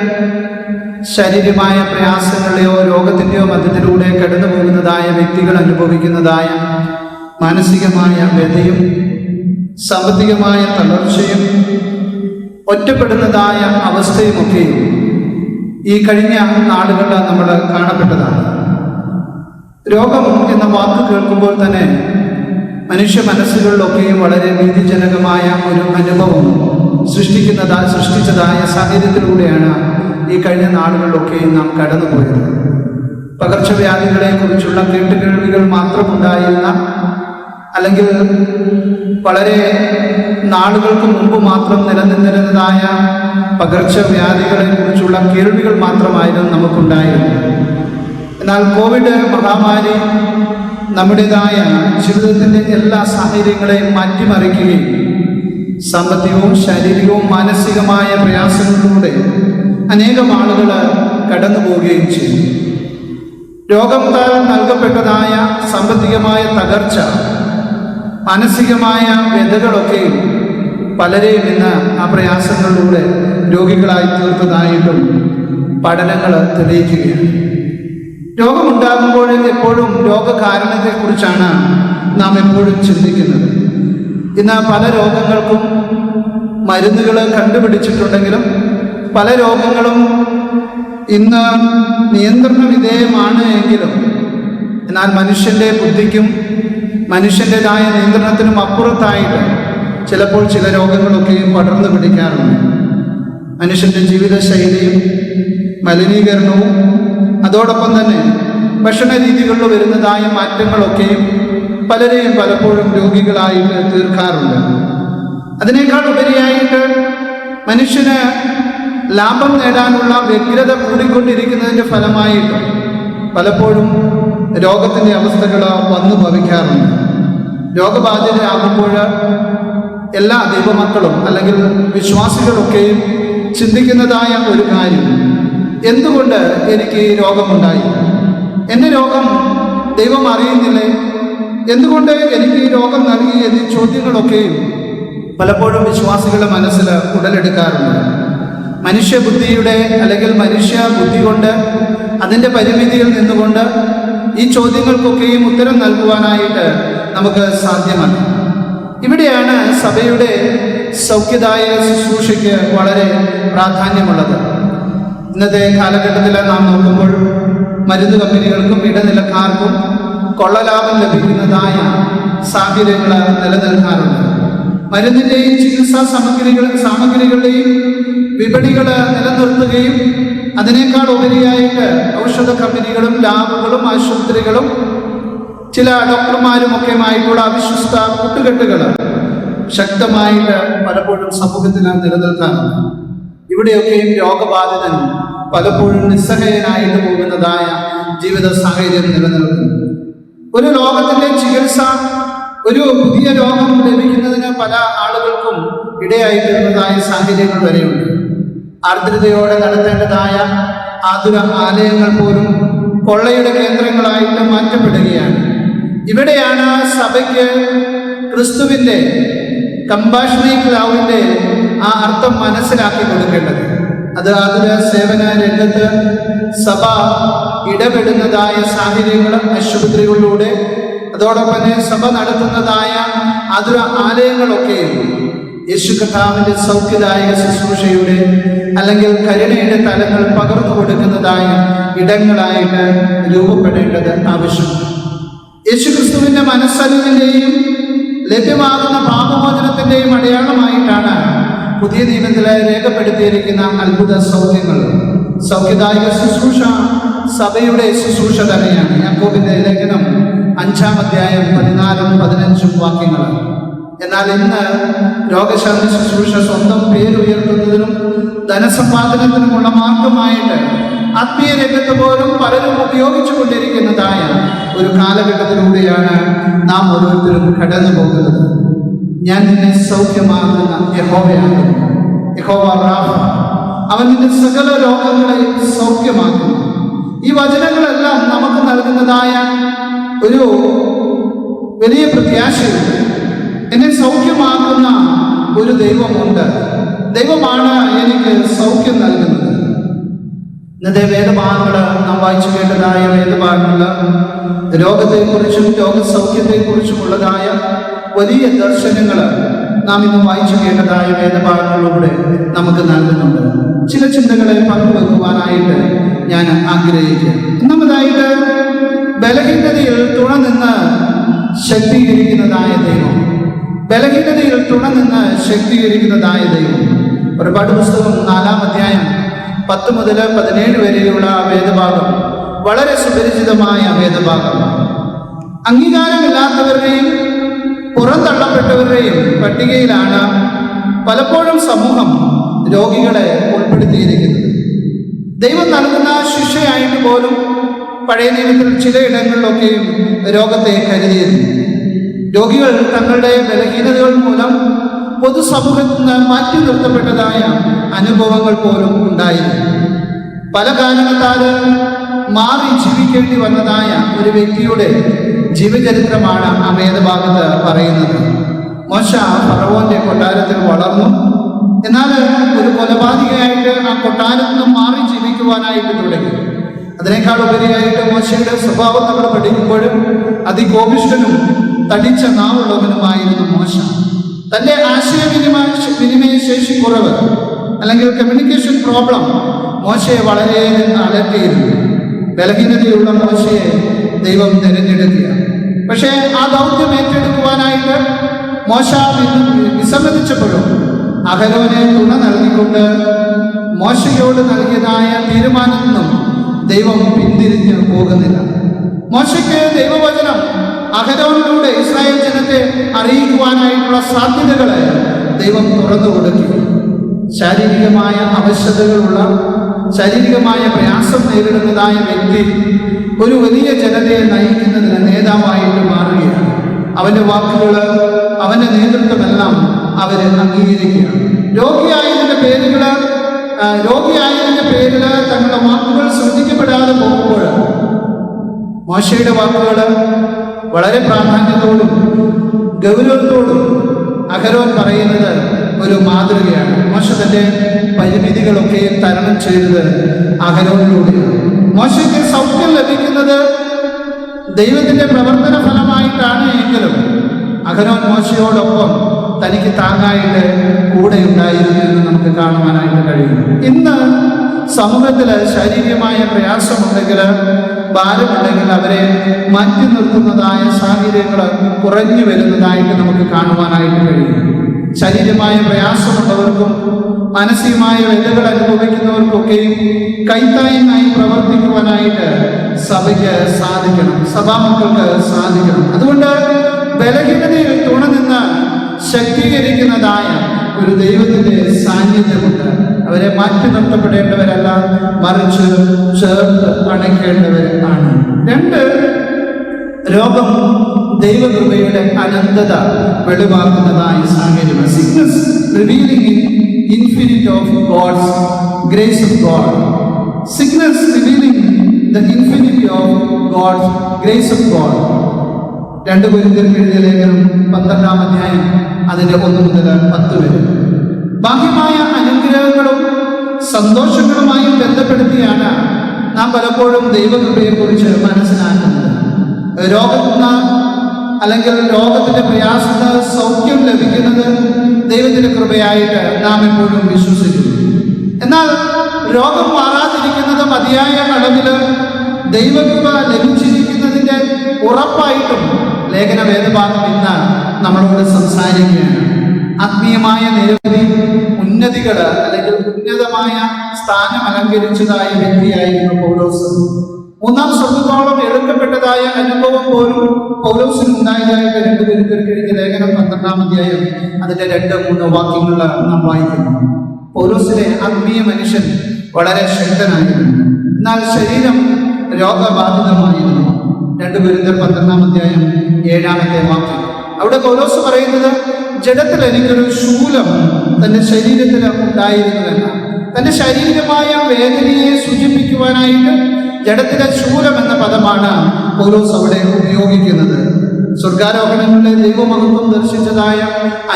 ശാരീരികമായ പ്രയാസങ്ങളെയോ രോഗത്തിൻ്റെയോ മധ്യത്തിലൂടെ കടന്നു പോകുന്നതായ വ്യക്തികൾ അനുഭവിക്കുന്നതായ മാനസികമായ വ്യതയും സാമ്പത്തികമായ തളർച്ചയും ഒറ്റപ്പെടുന്നതായ അവസ്ഥയുമൊക്കെയും ഈ കഴിഞ്ഞ നാളുകളിൽ നമ്മൾ കാണപ്പെട്ടതാണ്. രോഗം എന്ന വാക്ക് കേൾക്കുമ്പോൾ തന്നെ മനുഷ്യ മനസ്സുകളിലൊക്കെയും വളരെ ഭീതിജനകമായ ഒരു അനുഭവം സൃഷ്ടിച്ചതായ സാഹചര്യത്തിലൂടെയാണ് ഈ കഴിഞ്ഞ നാളുകളിലൊക്കെയും നാം കടന്നുപോയത്. പകർച്ചവ്യാധികളെ കുറിച്ചുള്ള കേട്ടുകേൾവികൾ മാത്രമുണ്ടായിരുന്ന, അല്ലെങ്കിൽ വളരെ നാളുകൾക്ക് മുമ്പ് മാത്രം നിലനിന്നിരുന്നതായ പകർച്ചവ്യാധികളെ കുറിച്ചുള്ള കേൾവികൾ മാത്രമായിരുന്നു നമുക്കുണ്ടായിരുന്നത്. എന്നാൽ കോവിഡ് മഹാമാരി നമ്മുടേതായ ജീവിതത്തിൻ്റെ എല്ലാ സാഹചര്യങ്ങളെയും മാറ്റിമറിക്കുകയും സാമ്പത്തികവും ശാരീരികവും മാനസികമായ പ്രയാസങ്ങളിലൂടെ അനേകം ആളുകൾ കടന്നു പോവുകയും ചെയ്തു. രോഗത്താൽ നൽകപ്പെട്ടതായ സാമ്പത്തികമായ തകർച്ച, മാനസികമായ വ്യതകളൊക്കെയും പലരെയും ഇന്ന് ആ പ്രയാസങ്ങളിലൂടെ രോഗികളായി തീർത്തതായിട്ടും പഠനങ്ങൾ തെളിയിക്കുകയാണ്. രോഗമുണ്ടാകുമ്പോൾ എപ്പോഴും രോഗകാരണത്തെക്കുറിച്ചാണ് നാം എപ്പോഴും ചിന്തിക്കുന്നത്. ഇന്ന് പല രോഗങ്ങൾക്കും മരുന്നുകൾ കണ്ടുപിടിച്ചിട്ടുണ്ടെങ്കിലും പല രോഗങ്ങളും ഇന്ന് നിയന്ത്രണ വിധേയമാണ് എങ്കിലും, എന്നാൽ മനുഷ്യൻ്റെ ബുദ്ധിക്കും മനുഷ്യൻ്റെതായ നിയന്ത്രണത്തിനും അപ്പുറത്തായിട്ട് ചിലപ്പോൾ ചില രോഗങ്ങളൊക്കെയും പടർന്നു പിടിക്കാറുണ്ട്. മനുഷ്യൻ്റെ ജീവിതശൈലിയും മലിനീകരണവും അതോടൊപ്പം തന്നെ ഭക്ഷണ രീതികളിൽ വരുന്നതായ മാറ്റങ്ങളൊക്കെയും പലരെയും പലപ്പോഴും രോഗികളായിട്ട് തീർക്കാറുണ്ട്. അതിനേക്കാൾ ഉപരിയായിട്ട് മനുഷ്യന് ലാഭം നേടാനുള്ള വ്യഗ്രത കൂടിക്കൊണ്ടിരിക്കുന്നതിൻ്റെ ഫലമായിട്ട് പലപ്പോഴും രോഗത്തിൻ്റെ അവസ്ഥകൾ വന്നു ഭവിക്കാറുണ്ട്. രോഗബാധിതരാകുമ്പോൾ എല്ലാ ദൈവമക്കളും അല്ലെങ്കിൽ വിശ്വാസികളൊക്കെയും ചിന്തിക്കുന്നതായ ഒരു കാര്യം, എന്തുകൊണ്ട് എനിക്ക് ഈ രോഗമുണ്ടായി? എൻ്റെ രോഗം ദൈവം അറിയുന്നില്ലേ? എന്തുകൊണ്ട് എനിക്ക് ഈ രോഗം നൽകി എന്നീ ചോദ്യങ്ങളൊക്കെയും പലപ്പോഴും വിശ്വാസികളുടെ മനസ്സിൽ ഉടലെടുക്കാറുണ്ട്. മനുഷ്യബുദ്ധിയുടെ അല്ലെങ്കിൽ മനുഷ്യ ബുദ്ധി കൊണ്ട് അതിൻ്റെ പരിമിതിയിൽ നിന്നുകൊണ്ട് ഈ ചോദ്യങ്ങൾക്കൊക്കെയും ഉത്തരം നൽകുവാനായിട്ട് നമുക്ക് സാധ്യമല്ല. ഇവിടെയാണ് സഭയുടെ സൗഖ്യദായക ശുശ്രൂഷയ്ക്ക് വളരെ പ്രാധാന്യമുള്ളത്. ഇന്നത്തെ കാലഘട്ടത്തിൽ നാം നോക്കുമ്പോൾ മരുന്ന് കമ്പനികൾക്കും ഇടനിലക്കാർക്കും കൊള്ളലാഭം ലഭിക്കുന്നതായ സാഹചര്യങ്ങൾ നിലനിൽക്കാറുണ്ട്. മരുന്നിൻ്റെയും ചികിത്സാ സാമഗ്രികളുടെയും വിപണികൾ നിലനിർത്തുകയും അതിനേക്കാൾ ഉപരിയായിട്ട് ഔഷധ കമ്പനികളും ലാബുകളും ആശുപത്രികളും ചില ഡോക്ടർമാരുമൊക്കെയുമായിട്ടുള്ള അവിശ്വസ്ത കൂട്ടുകെട്ടുകൾ ശക്തമായിട്ട് പലപ്പോഴും സമൂഹത്തിൽ നിലനിൽക്കാറുണ്ട്. ഇവിടെയൊക്കെയും രോഗബാധിതൻ പലപ്പോഴും നിസ്സഹായനായിട്ട് പോകുന്നതായ ജീവിത സാഹചര്യം നിലനിൽക്കുന്നു. ഒരു രോഗത്തിന്റെ ചികിത്സ, ഒരു പുതിയ രോഗം ലഭിക്കുന്നതിന് പല ആളുകൾക്കും ഇടയായിത്തീരുന്നതായ സാഹചര്യങ്ങൾ വരെയുണ്ട്. ആർദ്രതയോടെ നടത്തേണ്ടതായ ആതുര ആലയങ്ങൾ പോലും കൊള്ളയുടെ കേന്ദ്രങ്ങളായിട്ട് മാറ്റപ്പെടുകയാണ്. ഇവിടെയാണ് സഭയ്ക്ക് ക്രിസ്തുവിൻ്റെ കമ്പാഷണേറ്റ് ലവിൻ്റെ ആ അർത്ഥം മനസ്സിലാക്കി കൊടുക്കേണ്ടത്. അത് ആതുര സേവന രംഗത്ത് സഭ ഇടപെടുന്നതായ സാഹചര്യങ്ങൾ ആശുപത്രികളിലൂടെ, അതോടൊപ്പം തന്നെ സഭ നടത്തുന്നതായ ആതുര ആലയങ്ങളൊക്കെയും യേശു കർത്താവിൻ്റെ സൗഖ്യദായക ശുശ്രൂഷയുടെ അല്ലെങ്കിൽ കരുണയുടെ തലങ്ങൾ പകർന്നു കൊടുക്കുന്നതായ ഇടങ്ങളായിട്ട് രൂപപ്പെടേണ്ടത് ആവശ്യമാണ്. യേശു ക്രിസ്തുവിൻ്റെ മനസ്സലിവിൻ്റെയും ലഭ്യമാകുന്ന പാപമോചനത്തിൻ്റെയും അടയാളമായിട്ടാണ് പുതിയ നിയമത്തിലെ രേഖപ്പെടുത്തിയിരിക്കുന്ന അത്ഭുത സൗഖ്യങ്ങൾ. സൗഖ്യദായക ശുശ്രൂഷ സഭയുടെ ശുശ്രൂഷ തന്നെയാണ്. യാക്കോബിന്റെ ലേഖനം 5-ാം അധ്യായം 14-15 വാക്യങ്ങൾ. എന്നാൽ ഇന്ന് രോഗശാന്തി ശുശ്രൂഷ സ്വന്തം പേരുയർത്തുന്നതിനും ധനസമ്പാദനത്തിനുമുള്ള മാർഗമായിട്ട് ആത്മീയ രംഗത്ത് പോലും പലരും ഉപയോഗിച്ചു കൊണ്ടിരിക്കുന്നതായ ഒരു കാലഘട്ടത്തിലൂടെയാണ് നാം ഓരോരുത്തരും കടന്നു പോകുന്നത്. ഞാൻ നിന്നെ സൗഖ്യമാക്കുന്ന യഹോവയാണ്, യഹോവ റാഫ, അവൻ നിന്റെ സകല രോഗങ്ങളെയും സൗഖ്യമാക്കുന്നു. ഈ വചനങ്ങളെല്ലാം നമുക്ക് നൽകുന്നതായ ഒരു വലിയ പ്രത്യാശയുണ്ട്. എന്നെ സൗഖ്യമാക്കുന്ന ഒരു ദൈവമുണ്ട്. ദൈവമാണ് എനിക്ക് സൗഖ്യം നൽകുന്നത്. ഇന്നത്തെ വേദഭാഗങ്ങൾ നാം വായിച്ചു കേട്ടതായ വേദഭാഗങ്ങൾ രോഗത്തെക്കുറിച്ചും രോഗസൗഖ്യത്തെക്കുറിച്ചുമുള്ളതായ വലിയ ദർശനങ്ങൾ നാം ഇന്ന് വായിച്ചു കേട്ടതായ വേദഭാഗങ്ങളിലൂടെ നമുക്ക് നൽകുന്നുണ്ട്. ചില ചിന്തകളെ പങ്കുവെക്കുവാനായിട്ട് ഞാൻ ആഗ്രഹിക്കുക. ഒന്നാമതായിട്ട് ബലഹീനതയിൽ തുണ നിന്ന് ശക്തീകരിക്കുന്നതായ ദൈവം. ബലഹീനതയിൽ തുണ നിന്ന് ശക്തീകരിക്കുന്നതായ ദൈവം. ഒരുപാട് പുസ്തകം 4-ാം അധ്യായം 10 മുതൽ 17 വരെയുള്ള വേദഭാഗം വളരെ സുപരിചിതമായ വേദഭാഗം. അംഗീകാരമില്ലാത്തവരുടെയും പുറന്തള്ളപ്പെട്ടവരുടെയും പട്ടികയിലാണ് പലപ്പോഴും സമൂഹം രോഗികളെ ഉൾപ്പെടുത്തിയിരിക്കുന്നത്. ദൈവം നൽകുന്ന ശിക്ഷയായിട്ട് പോലും പഴയ നിയമത്തിൽ ചിലയിടങ്ങളിലൊക്കെയും രോഗത്തെ കരുതിയിരുന്നു. രോഗികൾ തങ്ങളുടെ ബലഹീനതകൾ മൂലം പൊതുസമൂഹത്തിൽ നിന്ന് മാറ്റി നിർത്തപ്പെട്ടതായ അനുഭവങ്ങൾ പോലും ഉണ്ടായിരുന്നു. പല കാരണത്താൽ മാറി ജീവിക്കേണ്ടി വന്നതായ ഒരു വ്യക്തിയുടെ ജീവചരിത്രമാണ് ആ വേദഭാഗത്ത് പറയുന്നത്. മോശ ഫറവോന്റെ കൊട്ടാരത്തിൽ വളർന്നു. എന്നാൽ ഒരു കൊലപാതകയായിട്ട് ആ കൊട്ടാരത്തിൽ നിന്നും മാറി ജീവിക്കുവാനായിട്ട് തുടങ്ങി. അതിനേക്കാൾ ഉപരിയായിട്ട് മോശയുടെ സ്വഭാവം നമ്മൾ പഠിക്കുമ്പോഴും അതികോപിഷ്ഠനും തടിച്ച നാവുള്ളവനുമായിരുന്നു മോശ. തൻ്റെ ആശയവിനിമയ ശേഷി കുറവ് അല്ലെങ്കിൽ കമ്മ്യൂണിക്കേഷൻ പ്രോബ്ലം മോശയെ വളരെ അലട്ടിയിരുന്നു. ബലഹീനതയുള്ള മോശയെ ദൈവം തിരഞ്ഞെടുക്കുക. പക്ഷേ ആ ദൗത്യം ഏറ്റെടുക്കുവാനായിട്ട് മോശ വിസമ്മതിച്ചപ്പോഴും അഹരോനെ തുണ നൽകിക്കൊണ്ട് മോശയോട് നൽകിയതായ തീരുമാനത്തിൽ നിന്നും ദൈവം പിന്തിരിഞ്ഞ് പോകുന്നില്ല. മോശയ്ക്ക് ദൈവവചനം അഹരോനിലൂടെ ഇസ്രായേൽ ജനത്തെ അറിയിക്കുവാനായിട്ടുള്ള സാധ്യതകളെ ദൈവം തുറന്നു കൊടുക്കി. ശാരീരികമായ അവശതകളുള്ള, ശാരീരികമായ പ്രയാസം നേരിടുന്നതായ വ്യക്തി ഒരു വലിയ ജനതയെ നയിക്കുന്നതിന് നേതാവായിട്ട് മാറുകയാണ്. അവൻ്റെ വാക്കുകൾ, അവൻ്റെ നേതൃത്വമെല്ലാം അവരെ അംഗീകരിക്കുകയാണ്. രോഗിയായതിൻ്റെ പേരിൽ തങ്ങളുടെ വാക്കുകൾ ശ്രദ്ധിക്കപ്പെടാതെ പോകുമ്പോൾ മോശയുടെ വാക്കുകൾ വളരെ പ്രാധാന്യത്തോടും ഗൗരവത്തോടും അഹരോൻ പറയുന്നത് ഒരു മാതൃകയാണ്. മോശ തൻ്റെ പരിമിതികളൊക്കെ തരണം ചെയ്തത് അഹരോനിലൂടെയാണ്. മോശയ്ക്ക് സൗഖ്യം ലഭിക്കുന്നത് ദൈവത്തിൻ്റെ പ്രവർത്തന ഫലമായിട്ടാണ് എങ്കിലും അഹരോൻ മോശയോടൊപ്പം തനിക്ക് താങ്ങായിട്ട് കൂടെ ഉണ്ടായിരുന്നു എന്ന് നമുക്ക് കാണുവാനായിട്ട് കഴിയും. ഇന്ന് സമൂഹത്തിൽ ശാരീരികമായ പ്രയാസമുണ്ടെങ്കിൽ, ഭാരമുണ്ടെങ്കിൽ അവരെ മാറ്റി നിർത്തുന്നതായ സാഹചര്യങ്ങൾ കുറഞ്ഞു വരുന്നതായിട്ട് നമുക്ക് കാണുവാനായിട്ട് കഴിയും. ശാരീരികമായ പ്രയാസമുള്ളവർക്കും മാനസികമായ വ്യതകൾ അനുഭവിക്കുന്നവർക്കൊക്കെയും കൈത്തായിമായി പ്രവർത്തിക്കുവാനായിട്ട് സഭയ്ക്ക് സാധിക്കണം, സഭാമക്കൾക്ക് സാധിക്കണം. അതുകൊണ്ട് ബലഹീനതയിൽ തുണ നിന്ന് ശക്തീകരിക്കുന്നതായ ഒരു ദൈവത്തിന്റെ സാന്നിധ്യമുണ്ട്. അവരെ മാറ്റി നിർത്തപ്പെടേണ്ടവരല്ല, മറിച്ച് ചേർത്ത് അണയ്ക്കേണ്ടവരാണ്. 2, രോഗം ദൈവകൃപയുടെ അനന്തത വെളിവാക്കുന്നതായ സാഹചര്യം. Sickness revealing infinite of God's grace of God. Sickness revealing the infinity of God's grace of God. 2 കൊരിന്ത്യർക്ക് എഴുതിയ ലേഖനം 12-ാം അധ്യായം അതിന്റെ 1 മുതൽ 10 വരെ. ബാഹ്യമായ അനുഗ്രഹങ്ങളും സന്തോഷങ്ങളുമായും ബന്ധപ്പെടുത്തിയാണ് നാം പലപ്പോഴും ദൈവകൃപയെക്കുറിച്ച് മനസ്സിലാക്കുന്നത്. രോഗത്തിന് അല്ലെങ്കിൽ രോഗത്തിന്റെ പ്രയാസത്തിന് സൗഖ്യം ലഭിക്കുന്നത് ദൈവത്തിന്റെ കൃപയായിട്ട് നാം എപ്പോഴും വിശ്വസിക്കുന്നു. എന്നാൽ രോഗം മാറാതിരിക്കുന്നത് മതിയായ അളവിൽ ദൈവകൃപ ലഭിച്ചിരിക്കുന്നതിന്റെ ഉറപ്പായിട്ടും ലേഖന വേദഭാഗം ഇന്ന് നമ്മളോട് സംസാരിക്കുകയാണ്. ആത്മീയമായ നിരവധി ഉന്നതികൾ അല്ലെങ്കിൽ ഉന്നതമായ സ്ഥാനം അലങ്കരിച്ചതായ വ്യക്തിയായിരുന്നു പൗലോസ്. 3-ാം സ്വർഗ്ഗത്തോളം എടുക്കപ്പെട്ടതായ അനുഭവം പോലും പൗലോസിന് ഉണ്ടായതായിട്ട് 2 കൊരിന്ത്യർക്ക് എഴുതിയ ലേഖനം 12-ാം അധ്യായം അതിന്റെ 2-3 വാക്യങ്ങൾ നാം വായിക്കുന്നു. പൗലോസിലെ ആത്മീയ മനുഷ്യൻ വളരെ ശക്തനായിരുന്നു. എന്നാൽ ശരീരം രോഗബാധിതമായിരുന്നു. 2 കൊരിന്ത്യർ 12-ാം അധ്യായം 7-ാമത്തെ വാക്യം. അവിടെ പൗലോസ് പറയുന്നത്, ജഡത്തിൽ എനിക്കൊരു ശൂലം തന്റെ ശരീരത്തിൽ ഉണ്ടായിരുന്നുവെന്ന. തന്റെ ശാരീരികമായ വേദനയെ സൂചിപ്പിക്കുവാനായിട്ട് ജഡത്തിലെ ശൂലം എന്ന പദമാണ് പൗലോസ് അവിടെ ഉപയോഗിക്കുന്നത്. സ്വർഗാരോഹണങ്ങളിലെ ദൈവമഹത്വം ദർശിച്ചതായ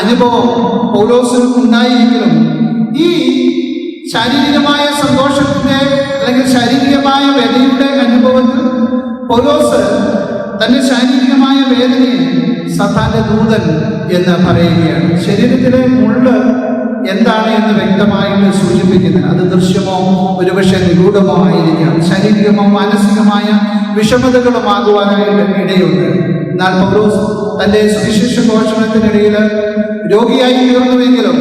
അനുഭവം പൗലോസിന് ഉണ്ടായിരിക്കണം. ഈ ശാരീരികമായ സന്തോഷത്തിന്റെ അല്ലെങ്കിൽ ശാരീരികമായ വേദനയുടെ അനുഭവത്തിൽ പൗലോസ് തന്റെ ശാരീരികമായ വേദനയെ സത്താന്റെ ദൂതൻ എന്ന് പറയുകയാണ്. ശരീരത്തിലെ മുള്ള് എന്താണ് എന്ന് വ്യക്തമായിട്ട് സൂചിപ്പിക്കുന്നത്. അത് ദൃശ്യമോ ഒരുപക്ഷെ നിഗൂഢമോ ആയിരിക്കാം. ശാരീരികമോ മാനസികമായ വിഷമതകളുമാകുവാനായിട്ട് ഇടയുണ്ട്. എന്നാൽ പൗലോസ് തന്റെ സുവിശേഷ ഘോഷണത്തിനിടയിൽ രോഗിയായി തീർന്നുവെങ്കിലും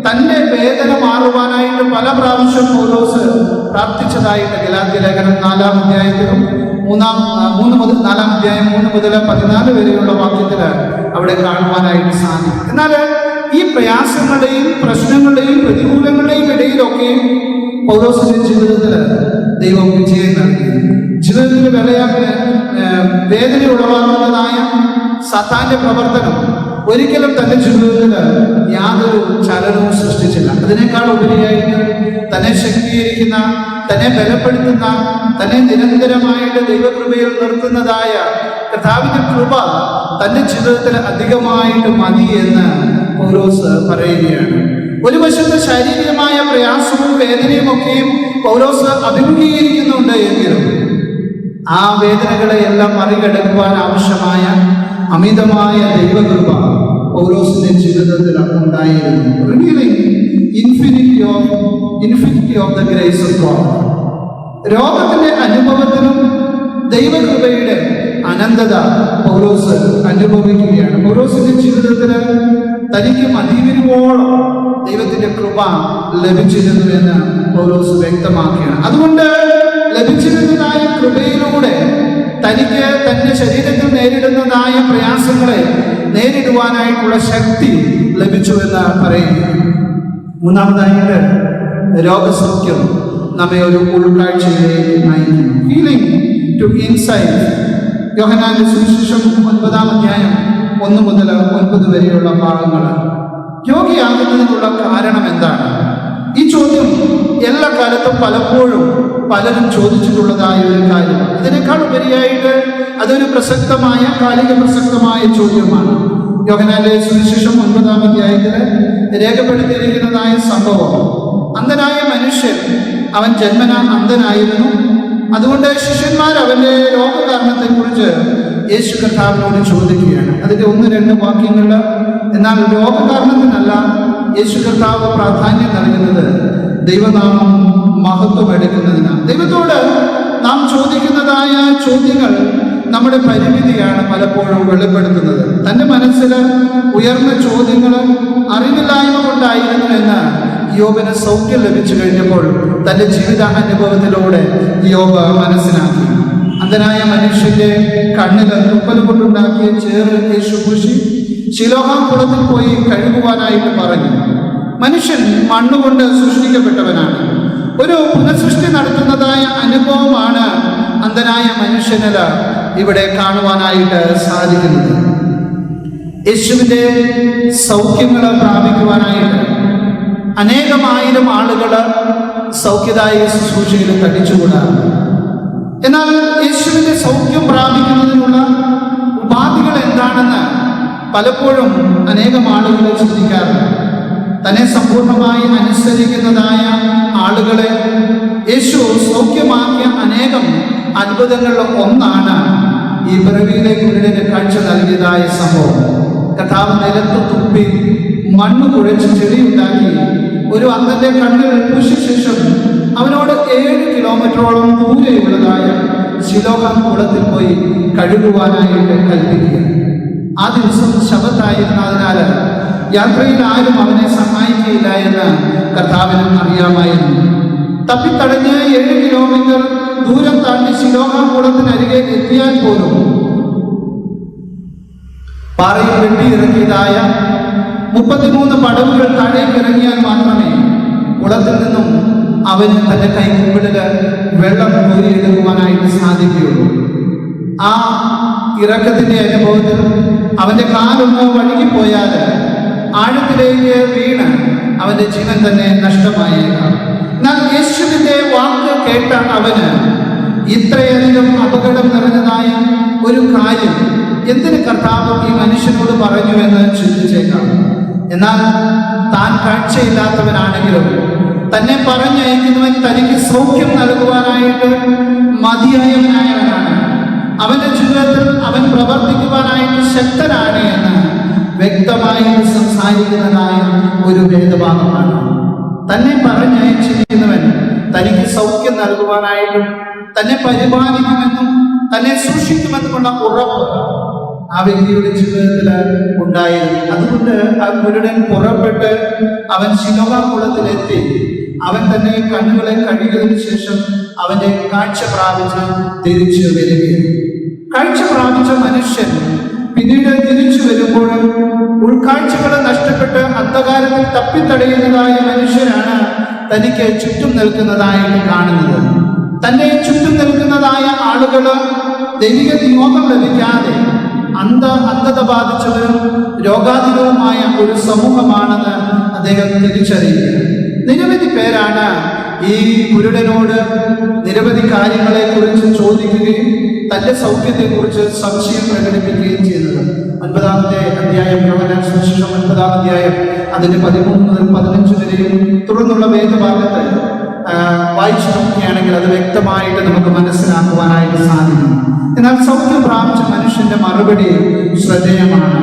തന്റെ വേദന മാറുവാനായിട്ട് പല പ്രാവശ്യം പൗലോസ് പ്രാർത്ഥിച്ചതായിട്ട് ഗലാത്യ ലേഖനം 4-ാം അധ്യായത്തിലും 4-ാം അധ്യായം 3 മുതൽ 14 വരെയുള്ള വാക്യത്തിൽ അവിടെ കാണുവാനായിട്ട് സാധിക്കും. എന്നാൽ ഈ പ്രയാസങ്ങളുടെയും പ്രശ്നങ്ങളുടെയും പ്രതികൂലങ്ങളുടെയും ഇടയിലൊക്കെ പൗലോസിന്റെ ജീവിതത്തിൽ ദൈവം വിജയം നൽകി. ജീവിതത്തിൽ വേദന ഉളവാക്കുന്നതായ സാത്താന്റെ പ്രവർത്തനം ഒരിക്കലും തന്റെ ജീവിതത്തിൽ യാതൊരു ചലനവും സൃഷ്ടിച്ചില്ല. അതിനേക്കാൾ ഉപരിയായിട്ട് തന്നെ ശക്തീകരിക്കുന്ന, തന്നെ ബലപ്പെടുത്തുന്ന, തന്നെ നിരന്തരമായിട്ട് ദൈവകൃപയിൽ നിർത്തുന്നതായ കർത്താവിന്റെ കൃപ തന്റെ ജീവിതത്തിൽ അധികമായിട്ട് മതി എന്ന് പൗലോസ് പറയുകയാണ്. ഒരു വശത്ത് ശാരീരികമായ പ്രയാസവും വേദനയും ഒക്കെയും പൗലോസ് അഭിമുഖീകരിക്കുന്നുണ്ട് എങ്കിലും ആ വേദനകളെ എല്ലാം മറികടക്കുവാൻ ആവശ്യമായ അമിതമായ ദൈവകൃപ പൗലോസിന്റെ ജീവിതത്തിൽ ഉണ്ടായിരുന്നു. Revealing infinity of the grace of God. രോഗത്തിന്റെ അനുഭവത്തിനും ദൈവകൃപയുടെ അനന്തത പൗലോസ് അനുഭവിക്കുകയാണ്. പൗലോസിന്റെ ജീവിതത്തിൽ തനിക്ക് മതിവരുവോളം ദൈവത്തിന്റെ കൃപ ലഭിച്ചിരുന്നു എന്ന് പൗലോസ് വ്യക്തമാക്കുകയാണ്. അതുകൊണ്ട് ലഭിച്ചിരുന്നതായ കൃപയിലൂടെ തനിക്ക് തന്റെ ശരീരത്തിൽ നേരിടുന്നതായ പ്രയാസങ്ങളെ നേരിടുവാനായിട്ടുള്ള ശക്തി ലഭിച്ചു എന്ന് പറയുന്നു. മൂന്നാമതായിട്ട് രോഗസൗഖ്യം നമ്മെ ഒരു ഉൾക്കാഴ്ചയിലേക്ക് നയിക്കുന്നു. Healing to insight. യോഹന്നാന്റെ സുവിശേഷം 9-ാം അധ്യായം 1 മുതൽ 9 വരെയുള്ള ഭാഗങ്ങൾ. രോഗിയാകുന്നതിനുള്ള കാരണം എന്താണ്? ഈ ചോദ്യം എല്ലാ കാലത്തും പലപ്പോഴും പലരും ചോദിച്ചിട്ടുള്ളതായ ഒരു കാര്യമാണ്. ഇതിനേക്കാൾ ഉപരിയായിട്ട് അതൊരു കാലിക പ്രസക്തമായ ചോദ്യമാണ്. യോഹന്നാന്റെ സുവിശേഷം 9-ാം അധ്യായത്തിൽ രേഖപ്പെടുത്തിയിരിക്കുന്നതായ സംഭവം, അന്ധനായ മനുഷ്യൻ, അവൻ ജന്മന അന്ധനായിരുന്നു. അതുകൊണ്ട് ശിഷ്യന്മാർ അവന്റെ രോഗകാരണത്തെക്കുറിച്ച് യേശു കർത്താവിനോട് ചോദിക്കുകയാണ്. അതിന്റെ 1-2 വാക്യങ്ങൾ. എന്നാൽ രോഗകാരണത്തിനല്ല യേശു കർത്താവ് പ്രാധാന്യം നൽകുന്നത് ദൈവനാമം മഹത്വം എടുക്കുന്നതിനാണ്. ദൈവത്തോട് നാം ചോദിക്കുന്നതായ ചോദ്യങ്ങൾ നമ്മുടെ പരിമിതിയാണ് പലപ്പോഴും വെളിപ്പെടുത്തുന്നത്. തന്റെ മനസ്സിൽ ഉയർന്ന ചോദ്യങ്ങൾ അറിവില്ലായ്മ കൊണ്ടായിരുന്നു എന്ന് യോബിന് സൗഖ്യം ലഭിച്ചു കഴിഞ്ഞപ്പോൾ തന്റെ ജീവിത അനുഭവത്തിലൂടെ യോബ് മനസ്സിലാക്കി. അന്ധനായ മനുഷ്യന്റെ കണ്ണിൽ തുപ്പൽ കൊണ്ടുണ്ടാക്കിയ ചേറ് യേശു പൂശി ശിലോഹാം കുളത്തിൽ പോയി കഴുകുവാനായിട്ട് പറഞ്ഞു. മനുഷ്യൻ മണ്ണുകൊണ്ട് സൃഷ്ടിക്കപ്പെട്ടവനാണ്. ഒരു പുനഃസൃഷ്ടി നടത്തുന്നതായ അനുഭവമാണ് അന്ധനായ മനുഷ്യനിൽ ഇവിടെ കാണുവാനായിട്ട് സാധിക്കുന്നത്. യേശുവിന്റെ സൗഖ്യങ്ങൾ പ്രാപിക്കുവാനായിട്ട് അനേകമായിരം ആളുകൾ സൗഖ്യദായക ശുശ്രൂഷയിൽ തടിച്ചുകൂടാറുണ്ട്. എന്നാൽ യേശുവിന്റെ സൗഖ്യം പ്രാപിക്കുന്നതിനുള്ള ഉപാധികൾ എന്താണെന്ന് പലപ്പോഴും അനേകം ആളുകൾ ചിന്തിക്കാറുണ്ട്. തന്നെ സമ്പൂർണമായി അനുസരിക്കുന്നതായ ആളുകളെ യേശു സൗഖ്യമാക്കിയ അനേകം അത്ഭുതങ്ങളിൽ ഒന്നാണ് ഈ പിറവിയിലെ കുരുടന് കാഴ്ച നൽകിയതായ സംഭവം. കർത്താവ് നിലത്ത് തുപ്പി മണ്ണ് കുഴച്ച് ചെടിയുണ്ടാക്കി ഒരു അന്ധന്റെ കണ്ണിൽ പൂശിയ ശേഷം അവനോട് 7 കിലോമീറ്ററോളം ദൂരെയുള്ളതായ ശിലോഹാം കുളത്തിൽ പോയി കഴുകുവാനായിട്ട് കൽപ്പിക്കുക. ആ ദിവസം ശബത്തായിരുന്നതിനാൽ യാത്രയിൽ ആരും അവനെ സഹായിക്കുകയില്ല എന്ന് കർത്താവിനും അറിയാമായിരുന്നു. തപ്പിത്തടഞ്ഞ് 7 കിലോമീറ്റർ ദൂരം താണ്ടി ശിലോഹാം കുളത്തിനരികെ എത്തിയാൽ പോലും പാറയിൽ വെട്ടിയിറക്കിയതായ 33 പടവുകൾ താഴേക്ക് ഇറങ്ങിയാൽ മാത്രമേ കുളത്തിൽ നിന്നും അവന് തന്റെ കൈക്കുമ്പിളിൽ വെള്ളം കോരിയെടുക്കുവാനായിട്ട് സാധിക്കുകയുള്ളൂ. ആ ഇറക്കത്തിന്റെ അനുഭവത്തിൽ അവന്റെ കാലൊന്ന് വഴുകിപ്പോയാൽ ആഴത്തിലേക്ക് വീണ് അവന്റെ ജീവൻ തന്നെ നഷ്ടമായേക്കാം. എന്നാൽ യേശുവിന്റെ വാക്ക് കേട്ട അവന് ഇത്രയധികം അപകടം നിറഞ്ഞതായ ഒരു കാര്യം എന്തിന് കർത്താവ് ഈ മനുഷ്യനോട് പറഞ്ഞു എന്ന് ചിന്തിച്ചേക്കാം. എന്നാൽ താൻ കാഴ്ചയില്ലാത്തവനാണെങ്കിലും തന്നെ പറഞ്ഞയക്കുന്നവൻ തനിക്ക് സൗഖ്യം നൽകുവാനായിട്ട് മതിയായവനായവനാണ്. അവന്റെ ജീവിതത്തിൽ അവൻ പ്രവർത്തിക്കുവാനായിട്ട് ശക്തനാണ് എന്ന് വ്യക്തമായി വ്യക്തമായി സംസാരിക്കുന്നതായ ഒരു വേദഭാഗമാണ്. തന്നെ പറഞ്ഞയച്ചിരിക്കുന്നവൻ തനിക്ക് സൗഖ്യം നൽകുവാനായിട്ടും തന്നെ പരിപാലിക്കുമെന്നും തന്നെ സൂക്ഷിക്കുമെന്നുമുള്ള ഉറപ്പ് ആ വ്യക്തിയുടെ ജീവിതത്തിൽ ഉണ്ടായിരുന്നു. അതുകൊണ്ട് ആ കുരുടൻ പുറപ്പെട്ട് അവൻ ശിലോഹകുളത്തിലെത്തി. അവൻ തന്നെ കണ്ണുകളെ കഴുകിയതിനു ശേഷം അവന്റെ കാഴ്ച പ്രാപിച്ച് തിരിച്ചു വരികയാണ്. കാഴ്ച പ്രാപിച്ച മനുഷ്യൻ പിന്നീട് തിരിച്ചു വരുമ്പോൾ ഉൾക്കാഴ്ചകൾ നഷ്ടപ്പെട്ട് അന്ധകാരത്തിൽ തപ്പിത്തടയുന്നതായ മനുഷ്യനാണ് തനിക്ക് ചുറ്റും നിൽക്കുന്നതായിട്ട് കാണുന്നത്. തന്നെ ചുറ്റും നിൽക്കുന്നതായ ആളുകൾ ദൈവിക നിയോഗം ലഭിക്കാതെ അന്ധത ബാധിച്ചവരും രോഗാധികവുമായ ഒരു സമൂഹമാണെന്ന് അദ്ദേഹം തിരിച്ചറിയുക. നിരവധി പേരാണ് ഈ കുരുടനോട് നിരവധി കാര്യങ്ങളെ കുറിച്ച് ചോദിക്കുകയും തന്റെ സൗഖ്യത്തെക്കുറിച്ച് സംശയം പ്രകടിപ്പിക്കുകയും ചെയ്യുന്നത്. 9-ാമത്തെ അധ്യായം യോഹന്നാൻ സുവിശേഷം 9-ാം അധ്യായം അതിന്റെ 13 മുതൽ 15 വരെയും തുടർന്നുള്ള വേദഭാഗത്ത് വായിച്ചു നോക്കുകയാണെങ്കിൽ അത് വ്യക്തമായിട്ട് നമുക്ക് മനസ്സിലാക്കുവാനായിട്ട് സാധിക്കും. എന്നാൽ സൗഖ്യം പ്രാപിച്ച മനുഷ്യന്റെ മറുപടി ശ്രദ്ധേയമാണ്.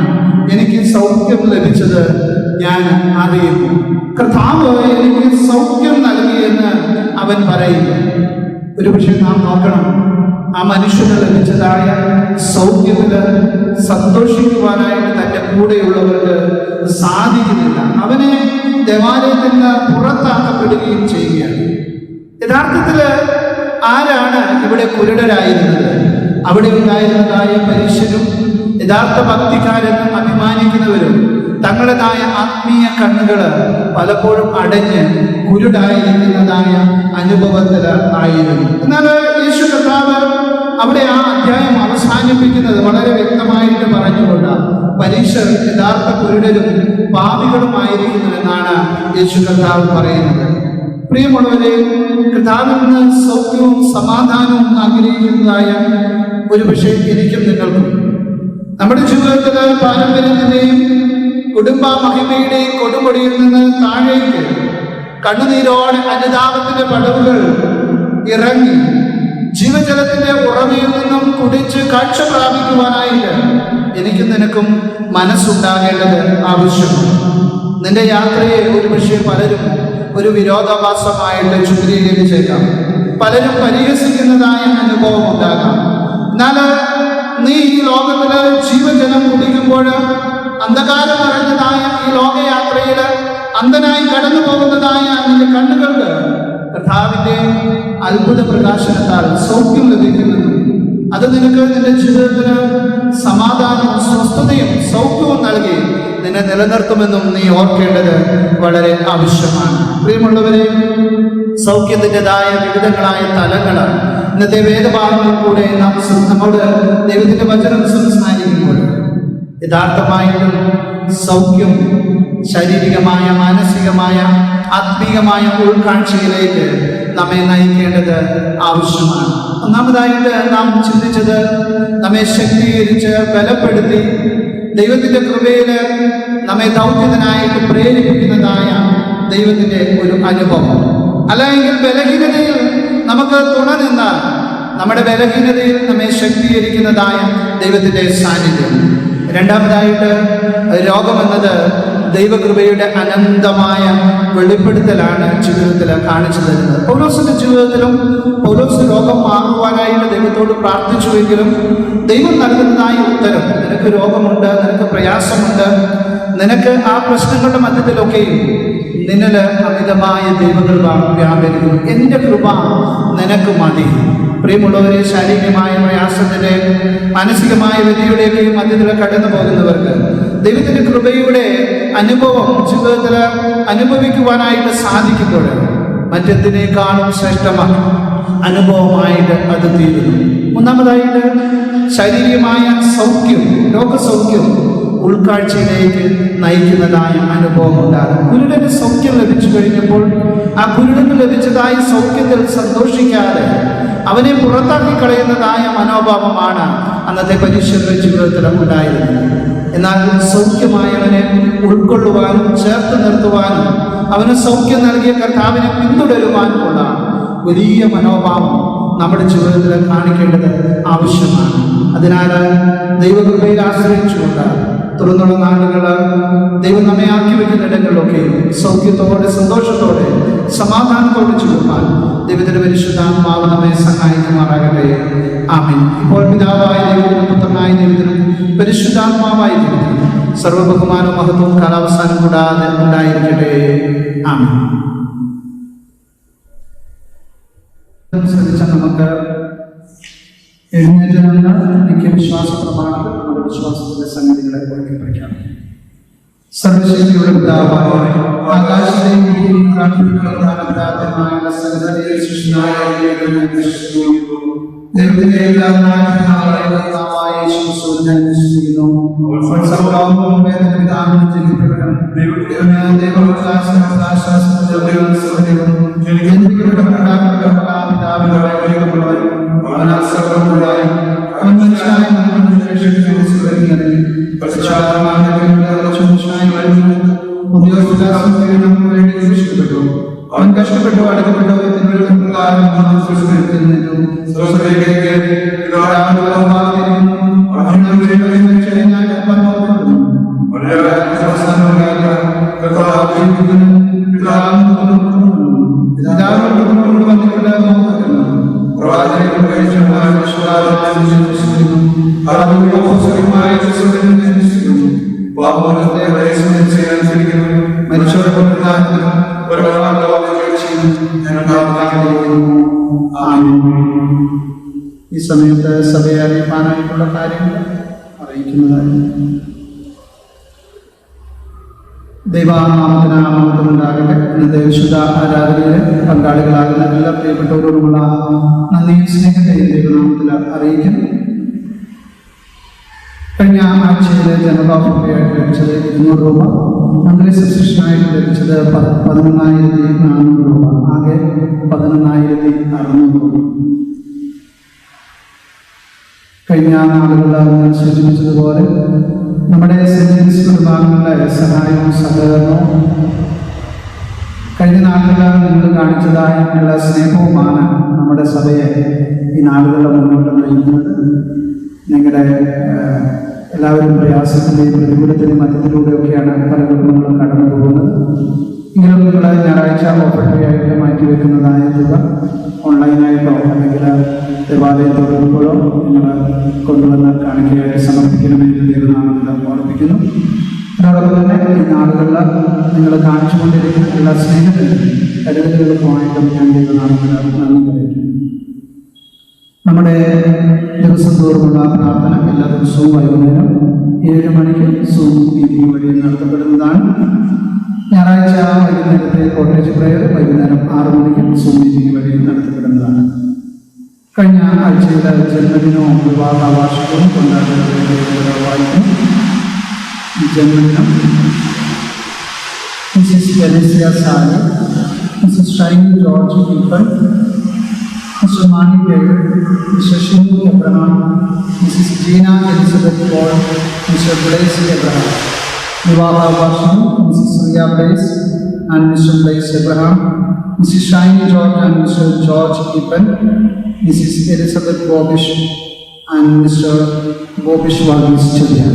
എനിക്ക് സൗഖ്യം ലഭിച്ചത് ഞാൻ അറിയുന്നു. കർത്താവ് എനിക്ക് സൗഖ്യം നൽകിയെന്ന് അവൻ പറയുന്നു. ഒരു പക്ഷേ നാം നോക്കണം, ആ മനുഷ്യന് ലഭിച്ചതായ സൗഖ്യത്തിന് സന്തോഷിക്കുവാനായിട്ട് തന്റെ കൂടെയുള്ളവർക്ക് സാധിക്കുന്നില്ല. അവനെ ദേവാലയത്തിൽ നിന്ന് പുറത്താക്കപ്പെടുകയും ചെയ്യുകയാണ്. യഥാർത്ഥത്തില് ആരാണ് ഇവിടെ കുരുടരായിരുന്നത്? അവിടെ ഉണ്ടായിരുന്നതായ പരീശരും യഥാർത്ഥ ഭക്തിക്കാരെന്ന് അഭിമാനിക്കുന്നവരും തങ്ങളുടേതായ ആത്മീയ കണ്ണുകള് പലപ്പോഴും അടഞ്ഞ് കുരുടായിരിക്കുന്നതായ അനുഭവത്തിൽ ആയിരുന്നു. എന്നാൽ യേശു കർത്താവ് അവിടെ ആ അധ്യായം അവസാനിപ്പിക്കുന്നത് വളരെ വ്യക്തമായിട്ട് പറഞ്ഞുകൊണ്ട് പരീക്ഷർ യഥാർത്ഥ കുരുടരും പാപികളുമായിരിക്കുന്നുവെന്നാണ് യേശു കർത്താവ് പറയുന്നത്. പ്രിയമുള്ളവരെ, കർത്താവിൽ നിന്ന് സൗഖ്യവും സമാധാനവും ആഗ്രഹിക്കുന്നതായ ഒരു പക്ഷേ എനിക്കും നിങ്ങൾക്കും നമ്മുടെ ജീവിതത്തിലെ പാരമ്പര്യത്തിന്റെയും കുടുംബ മഹിമയുടെയും കൊടുമുടിയിൽ നിന്ന് താഴേക്ക് കണ്ണുനീരോടെ അനുതാപത്തിന്റെ പടവുകൾ ഇറങ്ങി ജീവജലത്തിന്റെ ഉറവയിൽ നിന്നും കുടിച്ച് കാഴ്ച പ്രാപിക്കുവാനായിട്ട് എനിക്കും നിനക്കും മനസ്സുണ്ടാകേണ്ടത് ആവശ്യമാണ്. നിന്റെ യാത്രയെ ഒരു പക്ഷേ പലരും ഒരു വിരോധാഭാസമായിട്ട് ചിത്രീകരിച്ചേക്കാം, പലരും പരിഹസിക്കുന്നതായ അനുഭവം ഉണ്ടാകാം. എന്നാൽ നീ ഈ ലോകത്തില് ജീവജലം കുടിക്കുമ്പോൾ അന്ധകാരം നിറഞ്ഞതായ ഈ ലോകയാത്രയിൽ അന്ധനായി കടന്നു പോകുന്നതായ നിന്റെ കണ്ണുകൾക്ക് കർത്താവിന്റെ അത്ഭുത പ്രകാശനത്താൽ സൗഖ്യം ലഭിക്കുന്നു. അത് നിനക്ക് നിന്റെ ജീവിതത്തിന് സമാധാനവും സ്വസ്ഥതയും സൗഖ്യവും നൽകി നിന്നെ നിലനിർത്തുമെന്നും നീ ഓർക്കേണ്ടത് വളരെ ആവശ്യമാണ്. പ്രിയമുള്ളവരെ, സൗഖ്യത്തിൻ്റെതായ വിവിധങ്ങളായ തലങ്ങളാണ് ഇന്നത്തെ വേദഭാഗങ്ങളിൽ കൂടെ നമ്മോട് ദൈവത്തിന്റെ വചനം സംസാരിക്കുമ്പോൾ യഥാർത്ഥമായിട്ടും സൗഖ്യം ശാരീരികമായ, മാനസികമായ, ആത്മീയമായ ഉൾക്കാഴ്ചയിലേക്ക് നമ്മെ നയിക്കേണ്ടത് ആവശ്യമാണ്. ഒന്നാമതായിട്ട് നാം ചിന്തിച്ചത് നമ്മെ ശക്തീകരിച്ച് ബലപ്പെടുത്തി ദൈവത്തിന്റെ കൃപയില് നമ്മെ ദൗത്യത്തിനായിട്ട് പ്രേരിപ്പിക്കുന്നതായ ദൈവത്തിന്റെ ഒരു അനുഭവം. അല്ലെങ്കിൽ ബലഹീനതയിൽ നമുക്ക് തുണ നിന്ന നമ്മുടെ ബലഹീനതയിൽ നമ്മെ ശക്തീകരിക്കുന്നതായ ദൈവത്തിന്റെ സാന്നിധ്യം. രണ്ടാമതായിട്ട് രോഗമെന്നത് ദൈവകൃപയുടെ അനന്തമായ വെളിപ്പെടുത്തലാണ് ജീവിതത്തിൽ കാണിച്ചു തരുന്നത്. പൗലോസിന്റെ ജീവിതത്തിലും പൗലോസ് രോഗം മാറുവാനായിട്ട് ദൈവത്തോട് പ്രാർത്ഥിച്ചുവെങ്കിലും ദൈവം നൽകുന്നതായ ഉത്തരം, നിനക്ക് രോഗമുണ്ട്, നിനക്ക് പ്രയാസമുണ്ട്, നിനക്ക് ആ പ്രശ്നങ്ങളുടെ മധ്യത്തിലൊക്കെയും നിന്നില് അമിതമായ ദൈവകൃപ വ്യാപരിക്കുന്നു, എൻ്റെ കൃപ നിനക്ക് മതി. പ്രിയമുള്ളവരെ, ശാരീരികമായ പ്രയാസത്തിന്റെ, മാനസികമായ വ്യതിയുടെയൊക്കെയും മധ്യത്തിൽ കടന്നു പോകുന്നവർക്ക് ദൈവത്തിന്റെ കൃപയുടെ അനുഭവം ജീവിതത്തിൽ അനുഭവിക്കുവാനായിട്ട് സാധിക്കുമ്പോൾ മറ്റെന്തിനേക്കാളും ശ്രേഷ്ഠമായ അനുഭവമായിട്ട് അത് തീരുന്നു. മൂന്നാമതായിട്ട് ശാരീരികമായ സൗഖ്യം, രോഗസൗഖ്യം ഉൾക്കാഴ്ചയിലേക്ക് നയിക്കുന്നതായ അനുഭവം ഉണ്ടാകും. കുരുടന് സൗഖ്യം ലഭിച്ചു കഴിഞ്ഞപ്പോൾ ആ കുരുടന് ലഭിച്ചതായ സൗഖ്യത്തിൽ സന്തോഷിക്കാതെ അവനെ പുറത്താക്കി കളയുന്നതായ മനോഭാവമാണ് അന്നത്തെ പരീക്ഷയുടെ ജീവിതത്തിൽ ഉണ്ടായിരുന്നത്. എന്നാൽ സൗഖ്യമായവനെ ഉൾക്കൊള്ളുവാനും ചേർത്ത് നിർത്തുവാനും അവന് സൗഖ്യം നൽകിയ കർത്താവിനെ പിന്തുടരുവാനുമുള്ള വലിയ മനോഭാവം നമ്മുടെ ജീവിതത്തിൽ കാണിക്കേണ്ടത് ആവശ്യമാണ്. അതിനാൽ ദൈവകൃപയിൽ ആശ്രയിച്ചുകൊണ്ട് തുടർന്നുള്ള നാളുകൾ ദൈവം നമ്മെ ആക്കി വെക്കുന്ന ഇടങ്ങളിലൊക്കെ സൗഖ്യത്തോടെ, സന്തോഷത്തോടെ, സമാധാനത്തോടെ ചുരുക്കാൻ ദൈവത്തിന്റെ പരിശുദ്ധാത്മാവ് നമ്മെ സഹായിക്കുമാറാകട്ടെ. ആമേൻ. ഇപ്പോൾ പിതാവായ ദൈവത്തിനും പുത്രനായ ദൈവത്തിനും പരിശുദ്ധാത്മാവായ ദൈവത്തിനും സർവ്വബഹുമാനവും മഹത്വവും കാലാവസാനം കൂടാതെ ഉണ്ടായിരിക്കട്ടെ. ആമേൻ. ശ്രദ്ധിച്ച നമുക്ക് എഴുന്നേറ്റ് നിന്ന് എനിക്ക് വിശ്വാസ പ്രമാണത്തിൽ നമ്മുടെ വിശ്വാസത്തിന്റെ സംഗതികളെ കുറിച്ച് പ്രഖ്യാപിക്കും. സർവശക്തിയുടെ പിതാവായ ആകാശത്തെയും ഭൂമിയെയും കാണുന്നതായ സകലത്തെയും സൃഷ്ടിയായ ദൈവത്തിന്റെ ഏകനായ കർത്താവായ യേശുക്രിസ്തുവിൽ ഞാൻ വിശ്വസിക്കുന്നു. അവൻ സർവ്വലോകവും പിതാവിൽ ജനിക്കപ്പെട്ടവൻ, അവനാൽ സർവ്വമുണ്ടായി അവൻ മനുഷ്യനായ അവൻ കഷ്ടപ്പെട്ടു, അടക്കപ്പെട്ടു, ഈ സമയത്ത് സഭയെ അറിയിക്കാനായിട്ടുള്ള കാര്യങ്ങൾ അറിയിക്കുന്നതായി. ദൈവനാമത്തിന് മഹത്വമുണ്ടാകട്ടെ. ഇന്നത്തെ വിശുദ്ധ ആരാധനയിലെ പങ്കാളികളാകുന്ന എല്ലാ പ്രിയപ്പെട്ടവരോടുമുള്ള നന്ദിയും സ്നേഹത്തെയും ദൈവനാമത്തിൽ അറിയിക്കുന്നു. കഴിഞ്ഞ ആഴ്ചയിൽ ജനറൽ ഓഫ് ഇന്ത്യയായിട്ട് ലഭിച്ചത് 200 രൂപ, മന്ത്രി സബ്സ്ക്രിപ്ഷനായിട്ട് ലഭിച്ചത് 11,400 രൂപ, ആകെ 11,600 രൂപ. കഴിഞ്ഞ നാളുകളിൽ സൂചിപ്പിച്ചതുപോലെ നമ്മുടെ സെൻറ്റൻസ് വിഭാഗങ്ങളുടെ സഹായവും സഹകരണവും കഴിഞ്ഞ നാളുകളിൽ നിങ്ങൾ കാണിച്ചതായിട്ടുള്ള സ്നേഹവുമാണ് നമ്മുടെ സഭയെ ഈ നാളുകളുടെ മുന്നോട്ട് നയിക്കുന്നത്. നിങ്ങളുടെ എല്ലാവരും പ്രയാസത്തിൻ്റെയും പ്രതികൂലത്തിൻ്റെയും മധ്യത്തിലൂടെയൊക്കെയാണ് പല കുടുംബങ്ങളും കടന്നു പോകുന്നത്. എങ്കിലും നിങ്ങൾ ഞായറാഴ്ച ഓപ്പറേറ്ററായിട്ട് മാറ്റിവെക്കുന്നതായ തുക ഓൺലൈനായിട്ടോ അല്ലെങ്കിൽ ദേവാലയത്തിൽ വരുമ്പോഴോ നിങ്ങൾ കൊണ്ടുവന്ന് കാണിക്കയായിട്ട് സമർപ്പിക്കണമെന്ന് ദൈവനാമത്തിൽ ഓർമ്മിപ്പിക്കുന്നു. അതോടൊപ്പം തന്നെ ഈ നാളുകളിൽ നിങ്ങൾ കാണിച്ചുകൊണ്ടിരിക്കുന്ന എല്ലാ സ്നേഹത്തിനും കരുതലുകൾക്കുമായിട്ടും ഞാൻ ദൈവനാമത്തിൽ നന്ദി പറയുന്നു. നമ്മുടെ ദിവസം തോറുമുള്ള പ്രാർത്ഥന എല്ലാ ദിവസവും വൈകുന്നേരം 7 മണിക്ക് സൂം മീറ്റിംഗ് വഴി നടത്തപ്പെടുന്നതാണ്. ഞായറാഴ്ച വൈകുന്നേരത്തെ കോട്ടേജ് പ്രയർ വൈകുന്നേരം 6 മണിക്ക് സൂം മീറ്റിംഗ് വഴി നടത്തപ്പെടുന്നതാണ്. കഴിഞ്ഞ ആഴ്ചയുടെ ജന്മദിനവും വിവാഹ വാർഷികവും കൊണ്ടാടുന്നതായിരിക്കും. ജന്മദിനം മിസ്സിസ് ജെനസിയ സാരി, മിസ്സിസ് ഷൈനി ജോർജ് പീപ്പൽ, Mr. Mani David, Mr. Shimu Abraham, Mrs. Gina Elizabeth Paul, Mr. Blaise Abraham. Vivaha Varsham, Mrs. Riya Blaise and Mr. Blaise Abraham, Mrs. Shiny George and Mr. George Epen, Mrs. Elizabeth Bobish and Mr. Bobish Varghese Chudya.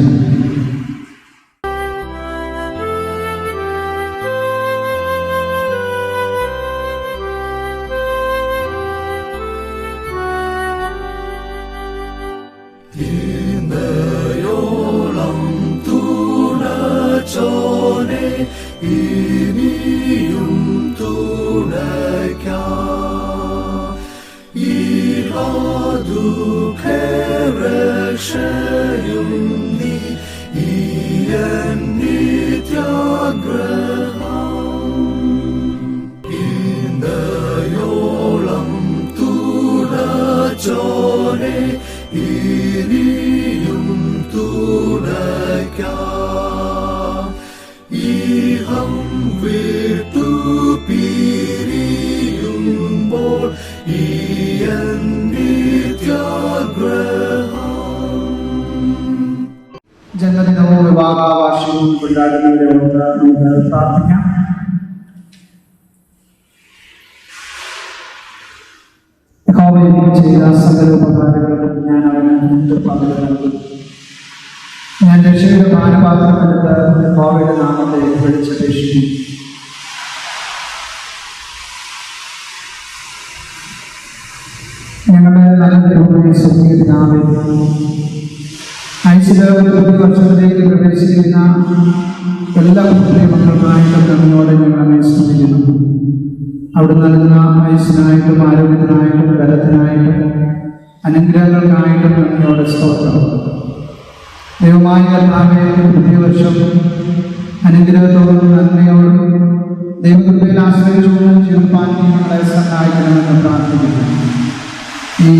ജന്മദിനവും വിവാഹാവാർഷികവും കൊണ്ടാടുന്നവരോട് നമുക്ക് പ്രാർത്ഥിക്കാം. യഹോവ ചെയ്ത സകല ഉപകാരങ്ങളും ഞാൻ അവന് പകരം നൽകും. ഞാൻ രക്ഷയുടെ പാനപാത്രമെടുത്ത് യഹോവയുടെ നാമത്തെ വിളിച്ചപേക്ഷിക്കും. ഞങ്ങളുടെ നല്ല ദൈവമേ, സ്വർഗ്ഗീയ പിതാവേ, അയച്ചിട്ട് ഒരു പുതിയ വർഷത്തിലേക്ക് പ്രവേശിക്കുന്ന എല്ലാ പുതിയ മക്കൾക്കായിട്ടും നന്ദിയോടെ ഞങ്ങളെ സ്തുതിക്കുന്നു. അവിടെ നൽകുന്ന ആയുസ്സിനായിട്ടും ആരോഗ്യത്തിനായിട്ടും ബലത്തിനായിട്ടും അനുഗ്രഹങ്ങൾക്കായിട്ടും നന്ദിയോടെ സ്തോത്രം. ദൈവമായ കർത്താവേ, പുതിയ വർഷം അനുഗ്രഹത്തോടും നന്മയോടും ദൈവകൃപയിൽ ആശ്രയിച്ചുകൊണ്ട് ജീവിപ്പാൻ ഞങ്ങളെ സഹായിക്കണമെന്ന് പ്രാർത്ഥിക്കുന്നു. ഈ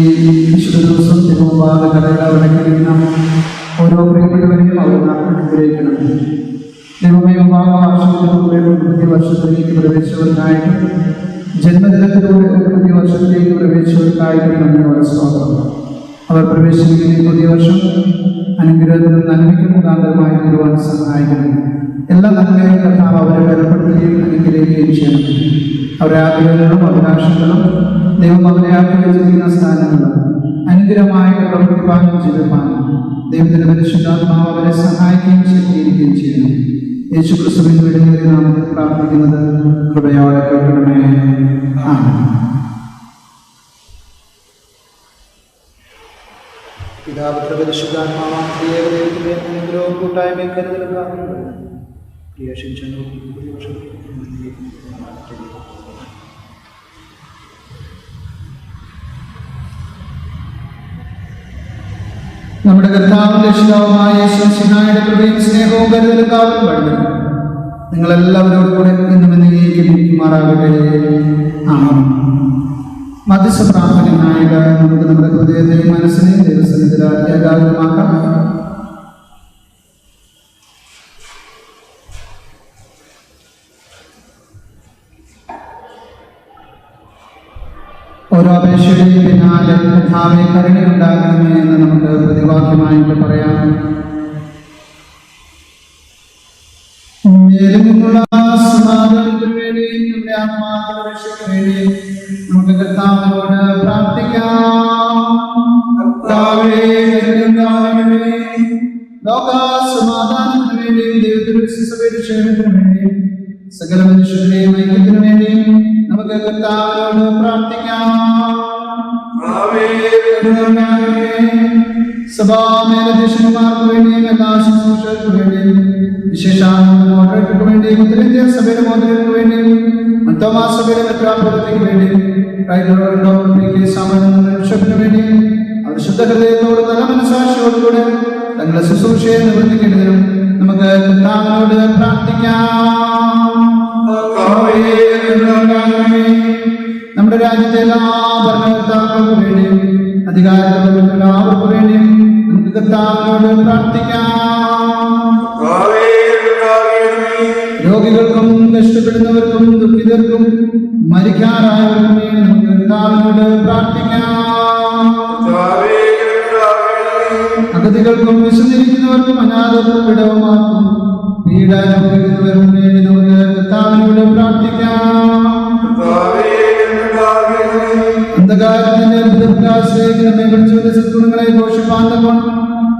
വിശുദ്ധ ദിവസം തിരുമുമ്പാകെ കടകളവിടയ്ക്കിരിക്കുന്ന ഓരോ പ്രിയപ്പെട്ടവരെയും അവിടുന്ന് അനുഗ്രഹിക്കണം. ദൈവമേ, വർഷത്തിലൂടെ പുതിയ വർഷത്തിലേക്ക് പ്രവേശിച്ചവർക്കായിട്ടും ജന്മദിനത്തിലൂടെ പുതിയ വർഷത്തിലേക്ക് പ്രവേശിച്ചവർക്കായിട്ടും നന്ദിയോടെ സ്വാഗതം. അവർ പ്രവേശിക്കുന്ന ഈ പുതിയ വർഷം അനുഗ്രഹത്തിനും നന്മയ്ക്കും മുഖാന്തരമായി തീരുവാൻ സഹായിക്കണം. എല്ലാ നന്മയും കർത്താവ് അവരെ ബലപ്പെടുത്തുകയും അനുഗ്രഹിക്കുകയും ചെയ്യണം. അവരുടെ ആഗ്രഹങ്ങളും അഭിലാഷങ്ങളും ദൈവം അവരെ ആഗ്രഹിച്ചിരിക്കുന്ന സ്ഥാനങ്ങളും അനുഗ്രഹമായിട്ട് പ്രവർത്തിപ്പാനും ജീവിപ്പാനും ദൈവത്തിന്റെ പരിശുദ്ധാത്മാവ് അവരെ സഹായിക്കുകയും ശക്തീകരിക്കുകയും ചെയ്യണം. യേശു ക്രിസ്തുവിന്റെ വിടുതലിൽ നാമത്തിൽ പ്രാർത്ഥിക്കുന്നത് കൃപയോടെ കേൾക്കണമേ. ആമേൻ. പിതാപുത്ര പരിശുദ്ധാത്മാവാം ദൈവത്തിന്റെ അനുഗ്രഹവും കൂട്ടായ്മയും കരുതലും നമ്മുടെ കർത്താവിന്റെ രക്ഷിതാവുമായ യേശുമിശിഹായുടെ കൃപയും സ്നേഹവും കരുതലും കാവലും വഴികളും നിങ്ങളെല്ലാവരോടും കൂടെ ഇന്നും എന്നേക്കും ഇരിക്കുമാറാകട്ടെ. ആമേൻ. മധ്യസ്ഥ പ്രാർത്ഥനയായിട്ട് നമുക്ക് നമ്മുടെ ഹൃദയത്തെയും മനസ്സിനെയും ദൈവസന്നിധിയിൽ ഏകാഗ്രമാക്കാം. ഓരോ അപേക്ഷയുടെയും പിന്നാലെ കർത്താവേ കരുണയുണ്ടാകണമേ എന്ന് നമുക്ക് പ്രതിവാക്യമായിട്ട് പറയാം. മേലുമുള്ള സമാധാനത്തിനു വേണ്ടി നമ്മുടെ ആത്മാക്കളുടെ രക്ഷയ്ക്ക് വേണ്ടി നമുക്ക് കർത്താവിനോട് പ്രാർത്ഥിക്കാം. കർത്താവേ കരുണയുണ്ടാകണമേ. ലോക സമാധാനത്തിനു വേണ്ടിയും ദൈവത്തിന്റെ സഭയുടെ ക്ഷേമത്തിനു വേണ്ടിയും സകല മനുഷ്യരുടെയും ഐക്യത്തിനു വേണ്ടിയും നമുക്ക് കർത്താവിനോട് പ്രാർത്ഥിക്കാം. സഭാമേലധ്യക്ഷന്മാർക്ക് വേണ്ടിയും എല്ലാ ശുശ്രൂഷകർക്ക് വേണ്ടിയും വിശേഷാൽ മോഡറേറ്റർക്ക് വേണ്ടിയും ഉത്തരേന്ത്യ സഭയുടെ മോഡറേറ്റർക്ക് വേണ്ടിയും മത്തോമാ സഭയുടെ മെത്രാപ്പൊലീത്തയ്ക്ക് വേണ്ടിയും സാമാന്യ വേണ്ടിയും അവർ ശുദ്ധ ഹൃദയത്തോട് നല്ല മനസാക്ഷിയോടുകൂടെ തങ്ങളുടെ ശുശ്രൂഷയെ നിവർത്തിക്കേണ്ടതിനും നമുക്ക് കർത്താവിനോട് പ്രാർത്ഥിക്കാം. നമ്മുടെ രാജ്യത്തെ എല്ലാ ഭരണകർത്താക്കൾക്ക് വേണ്ടിയും അധികാരത്തിലുള്ള എല്ലാവർക്കും വേണ്ടിയും നമുക്ക് കർത്താവിനോട് പ്രാർത്ഥിക്കാം. രോഗികൾക്കും കഷ്ടപ്പെടുന്നവർക്കും ദുഃഖിതർക്കും മരിക്കാറായവർക്കും വേണ്ടി നമുക്ക് കർത്താവിനോട് പ്രാർത്ഥിക്കാം. അഗതികൾക്കും വിശന്നിരിക്കുന്നവർക്കും അനാഥർക്കും വിധവമാർക്കും പീഡ അനുഭവിക്കുന്നവർക്കും വേണ്ടി നമുക്ക് കർത്താവിനോട് പ്രാർത്ഥിക്കാം. അന്ധകാരത്തിന്റെ അത്ഭുതപ്രകാശത്തിലേക്ക് നമ്മെ വിളിച്ചുകൊണ്ട് സദ്ഗുണങ്ങളെ ഘോഷിപ്പാൻ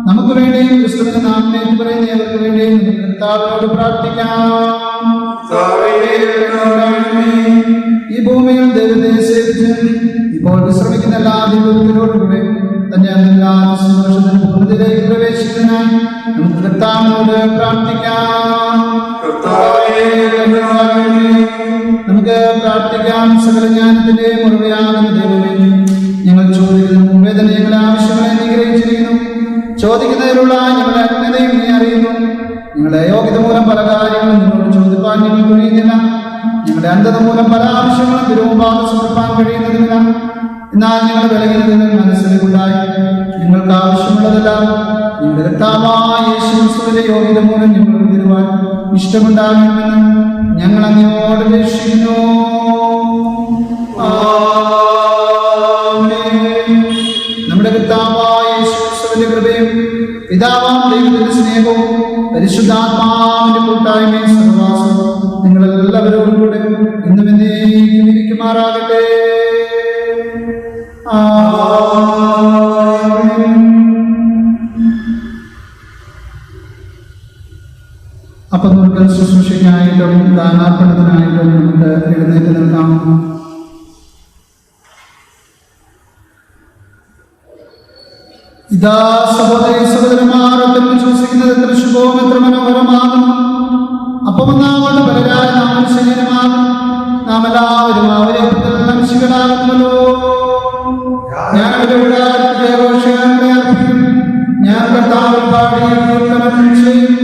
നമുക്ക് വേണ്ടിയും ക്രിസ്തുവിന്റെ നാമത്തെ പറയുന്നവർക്ക് വേണ്ടിയും നമുക്ക് കർത്താവിനോട് പ്രാർത്ഥിക്കാം. ഈ ഭൂമിയിൽ ദൈവത്തെ സേവിച്ച് ഇപ്പോൾ വിശ്രമിക്കുന്ന എല്ലാ ദൈവത്തിനോടുകൂടെ തന്നെ സന്തോഷത്തിന് പൂർണ്ണതയിലേക്ക് പ്രവേശിക്കുന്നതിനായി നമുക്ക് കർത്താവിനോട് പ്രാർത്ഥിക്കാം. നമുക്ക് പ്രാർത്ഥിക്കാം. സകല ജ്ഞാനത്തിന്റെ മുറിവയാകുന്ന ദൈവമേ, ഞങ്ങൾ ചോദിക്കുന്ന മുമ്പേ തന്നെ ഞങ്ങളുടെ ആവശ്യങ്ങളെ നീ ഗ്രഹിച്ചിരിക്കുന്നു. ചോദിക്കുന്നതിലുള്ള ഞങ്ങളുടെ അജ്ഞതയും നീ അറിയുന്നു. ഞങ്ങളുടെ യോഗ്യത മൂലം പല കാര്യങ്ങളും നിങ്ങളോട് ചോദിപ്പാൻ ഞങ്ങൾ കഴിയുന്നില്ല. ഞങ്ങളുടെ അന്ധത മൂലം പല ആവശ്യങ്ങളും തിരുമുമ്പാകെ സമർപ്പാൻ കഴിയുന്നതുമില്ല. എന്നാൽ ഞങ്ങളുടെ ബലഹീനതകൾ മനസ്സിലുണ്ടായി ഞങ്ങൾക്ക് ആവശ്യമുള്ളതെല്ലാം ഞങ്ങളുടെ കർത്താവായ യേശു ക്രിസ്തുവിന്റെ യോഗ്യത മൂലം ഞങ്ങൾക്ക് തരുവാൻ ഇഷ്ടമുണ്ടാകണമെന്ന് ഞങ്ങൾ അങ്ങയോട് അപേക്ഷിക്കുന്നു. നമ്മുടെ കർത്താവായ യേശു ക്രിസ്തുവിന്റെ കൃപയും പിതാവാം ദൈവത്തിന്റെ സ്നേഹവും പരിശുദ്ധാത്മാവിന്റെ കൂട്ടായ്മയും സഹവാസവും നിങ്ങളെല്ലാവരോടും കൂടെ ഇന്നും എന്നേക്കും ഇരിക്കുമാറാകട്ടെ. പക്കൽ ശുശ്രൂഷയ്ക്കായിട്ടും ദാനാർപ്പണത്തിനായിട്ടും നമുക്ക് എഴുന്നേറ്റ് നിൽക്കാം. ഇതാ സഹോദരി സഹോദരന്മാർ വിശ്വസിക്കുന്നത് എത്ര ശുഭവും എത്ര മനോഹരമാകും. അപ്പമൊന്നാകൊണ്ട് പലരായ നാം ശരീരമാകും. നാം എല്ലാവരും അവരെ ശിവനാകുന്നല്ലോ. ഞാൻ അവരുടെ അർപ്പിക്കും. ഞാൻ കർത്താവിൽ പാടി ചെയ്യും.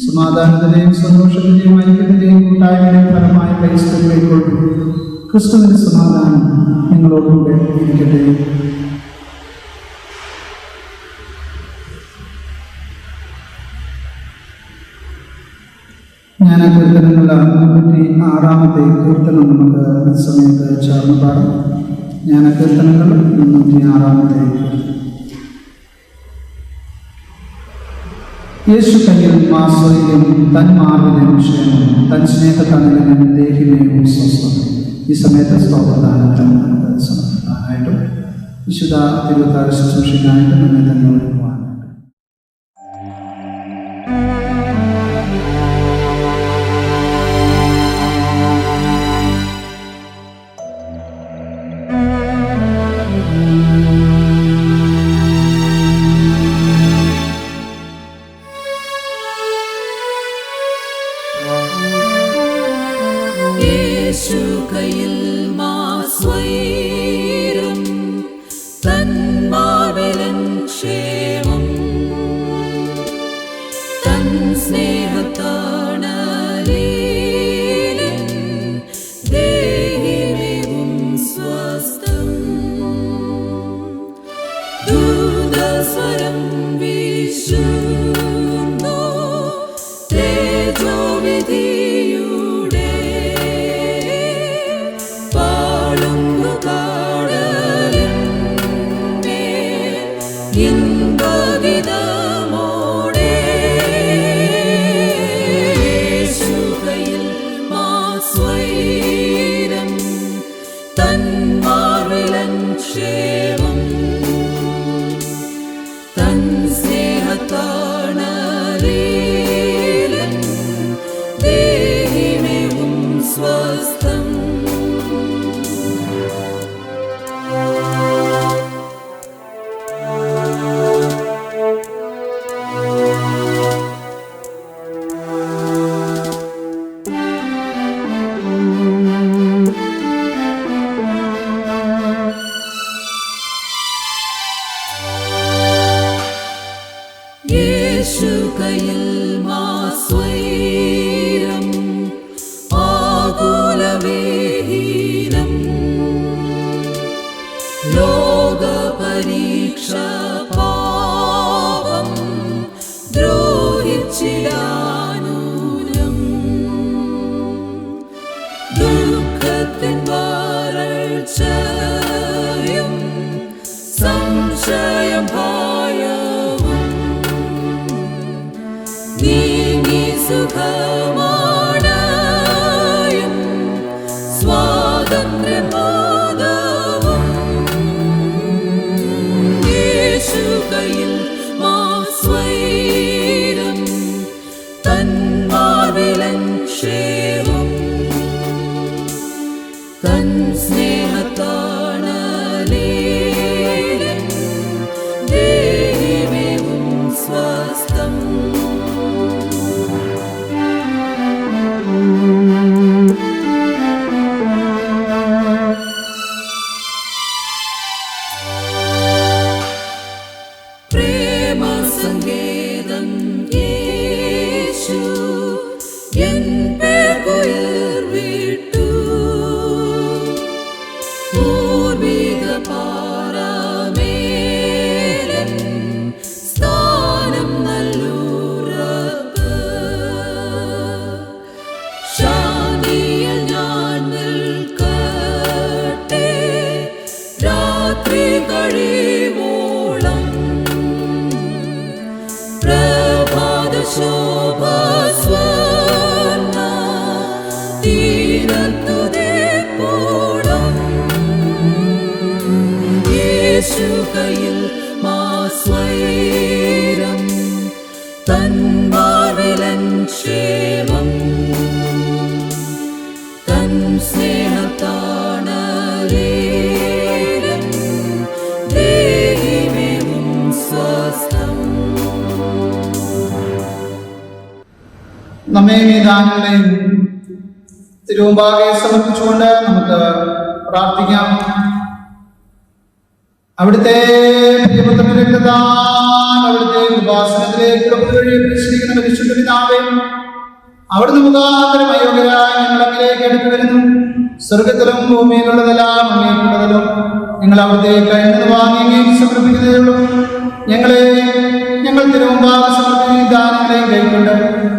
സമാധാനത്തിന്റെയും സന്തോഷത്തിന്റെയും ഐക്യത്തിന്റെയും കൂട്ടായ്മയുടെയും ഫലമായ ക്രൈസ്തവയിലേക്ക് ക്രിസ്തുവിന്റെ സമാധാനം നിങ്ങളോടുകൂടെ ഇരിക്കട്ടെ. ഞാൻ കീർത്തനങ്ങളുടെ 306-ാമത്തെ കീർത്തനം നമുക്ക് ഈ സമയത്ത് ചേർന്ന് പാടാം. ഞാൻ കീർത്തനങ്ങൾ 306-ാമത്തെ കീർത്തനം. യേശു കയ്യിൽ മാസ്വര്യം തൻ മാർവിലും ക്ഷേമം തൻ സ്നേഹത്തണലിനും ദേഹിമയും സ്വസ്ഥം. ഈ സമയത്ത് സ്തോത്രദാനങ്ങൾ നമുക്ക് സമർപ്പിക്കാനായിട്ടും വിശുദ്ധ തിരുവത്താഴ ശുശ്രൂഷയ്ക്കായിട്ട് നമ്മെ തന്നെ ഒരുക്കുവാനായിട്ട്. Than marvel and shame. നമ്മെ ഈ ദാനങ്ങളെയും തിരുമുമ്പാകെ സമർപ്പിച്ചുകൊണ്ട് നമുക്ക് പ്രാർത്ഥിക്കാം. അവിടുത്തെ പ്രിയപുത്രന്റെ രക്തത്താൽ അവിടുത്തെ ഉപാസനത്തിലേക്ക് പ്രവേശിക്കുന്ന പരിശുദ്ധ പിതാവേ, അവിടുന്ന് മുഖാന്തരം അയോഗ്യരായ ഞങ്ങളങ്ങിലേക്ക് അടുത്തു വരുന്നു. സ്വർഗത്തിലും ഭൂമിയിലുള്ളതെല്ലാം അങ്ങേക്കുള്ളതല്ലോ. ഞങ്ങൾ അവിടുത്തെ കഴിഞ്ഞത് വാങ്ങി അങ്ങേക്ക് സമർപ്പിക്കുന്നതേ ഉള്ളൂ. ഞങ്ങൾ തിരുമുമ്പാകെ സമർപ്പിക്കുന്ന ദാനങ്ങളെയും കൈക്കൊണ്ട്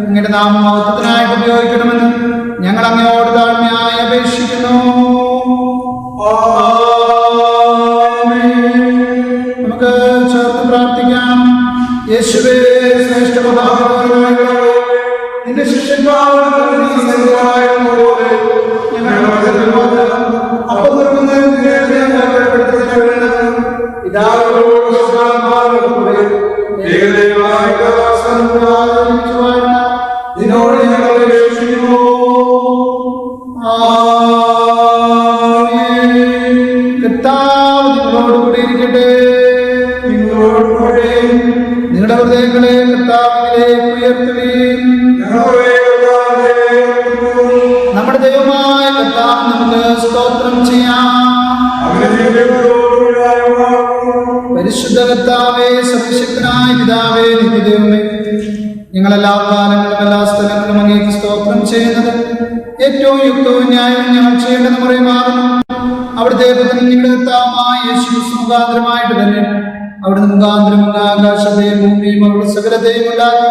അങ്ങയുടെ നാമം മഹത്വത്തിനായിട്ട് ഉപയോഗിക്കണമെന്ന് ഞങ്ങൾ അങ്ങയോട് താഴ്മയായി അപേക്ഷിക്കുന്നു. നമുക്ക് ചേർത്ത് പ്രാർത്ഥിക്കാം. യേശുവേ, ശ്രേഷ്ഠ നിന്റെ ശിഷ്യന്മാരുടെ നിന്നോട് ഞങ്ങൾ അപേക്ഷിക്കുന്നു. കർത്താവ് നിങ്ങളോട് കൂടി ഇരിക്കട്ടെ. നിങ്ങളുടെ ഹൃദയങ്ങളെ കർത്താവിലേക്ക് ഉയർത്തുകയും നമ്മുടെ ദൈവമായ കർത്താവ് നമുക്ക് സ്തോത്രം ചെയ്യാം. പരിശുദ്ധ കർത്താവേ, സർവശക്തനായ പിതാവേ, നിത്യദൈവമേ, ഞങ്ങളെല്ലാ കാലങ്ങളും എല്ലാ സ്ഥലങ്ങളും അങ്ങേക്ക് സ്തോത്രം ചെയ്യുന്നത് ഏറ്റവും യുക്തവും ന്യായവും ഞങ്ങൾ ചെയ്യേണ്ടത് മുറയുമാകുന്നു. അവിടുത്തെ നിങ്ങളുടെ കർത്താവായ യേശു മുഖാന്തരമായിട്ട് തന്നെ അവിടുന്ന് മുഖാന്തരം ആകാശത്തെയും ഭൂമിയും അവരുടെ സകലത്തെയും ഉണ്ടാക്കി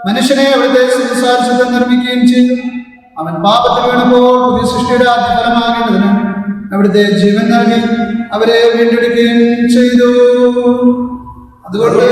മനുഷ്യനെ അവിടുത്തെ സംസാരിച്ചത് നിർമ്മിക്കുകയും ചെയ്തു. അവൻ പാപത്തിൽ വീണപ്പോൾ പുതിയ സൃഷ്ടിയുടെ ആദ്യഫലമാകേണ്ടതിന് അവിടുത്തെ ജീവൻ നൽകി അവരെ വീണ്ടെടുക്കുകയും ചെയ്തു. അതുകൊണ്ട്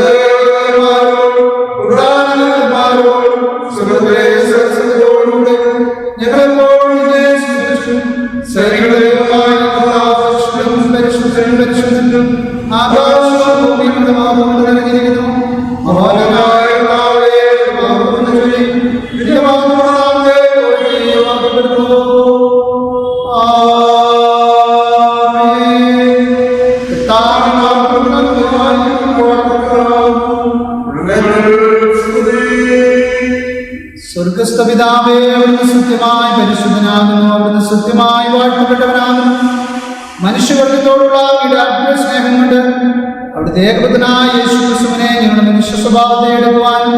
സ്വർഗസ്ഥ പിതാവേ, അവിടുന്ന് സത്യമായി പരിശുദ്ധനാകുന്നു. അവിടുന്ന് സത്യമായി വാഴ്ത്തപ്പെട്ടവനാകുന്നു. മനുഷ്യവർഗത്തോടുള്ള അങ്ങയുടെ സ്നേഹം കൊണ്ട് അവിടുത്തെ ഏകപുത്രനായ യേശു ക്രിസ്തുവിനെ ഞങ്ങളുടെ മനുഷ്യ സ്വഭാവത്തെ എടുക്കുവാനും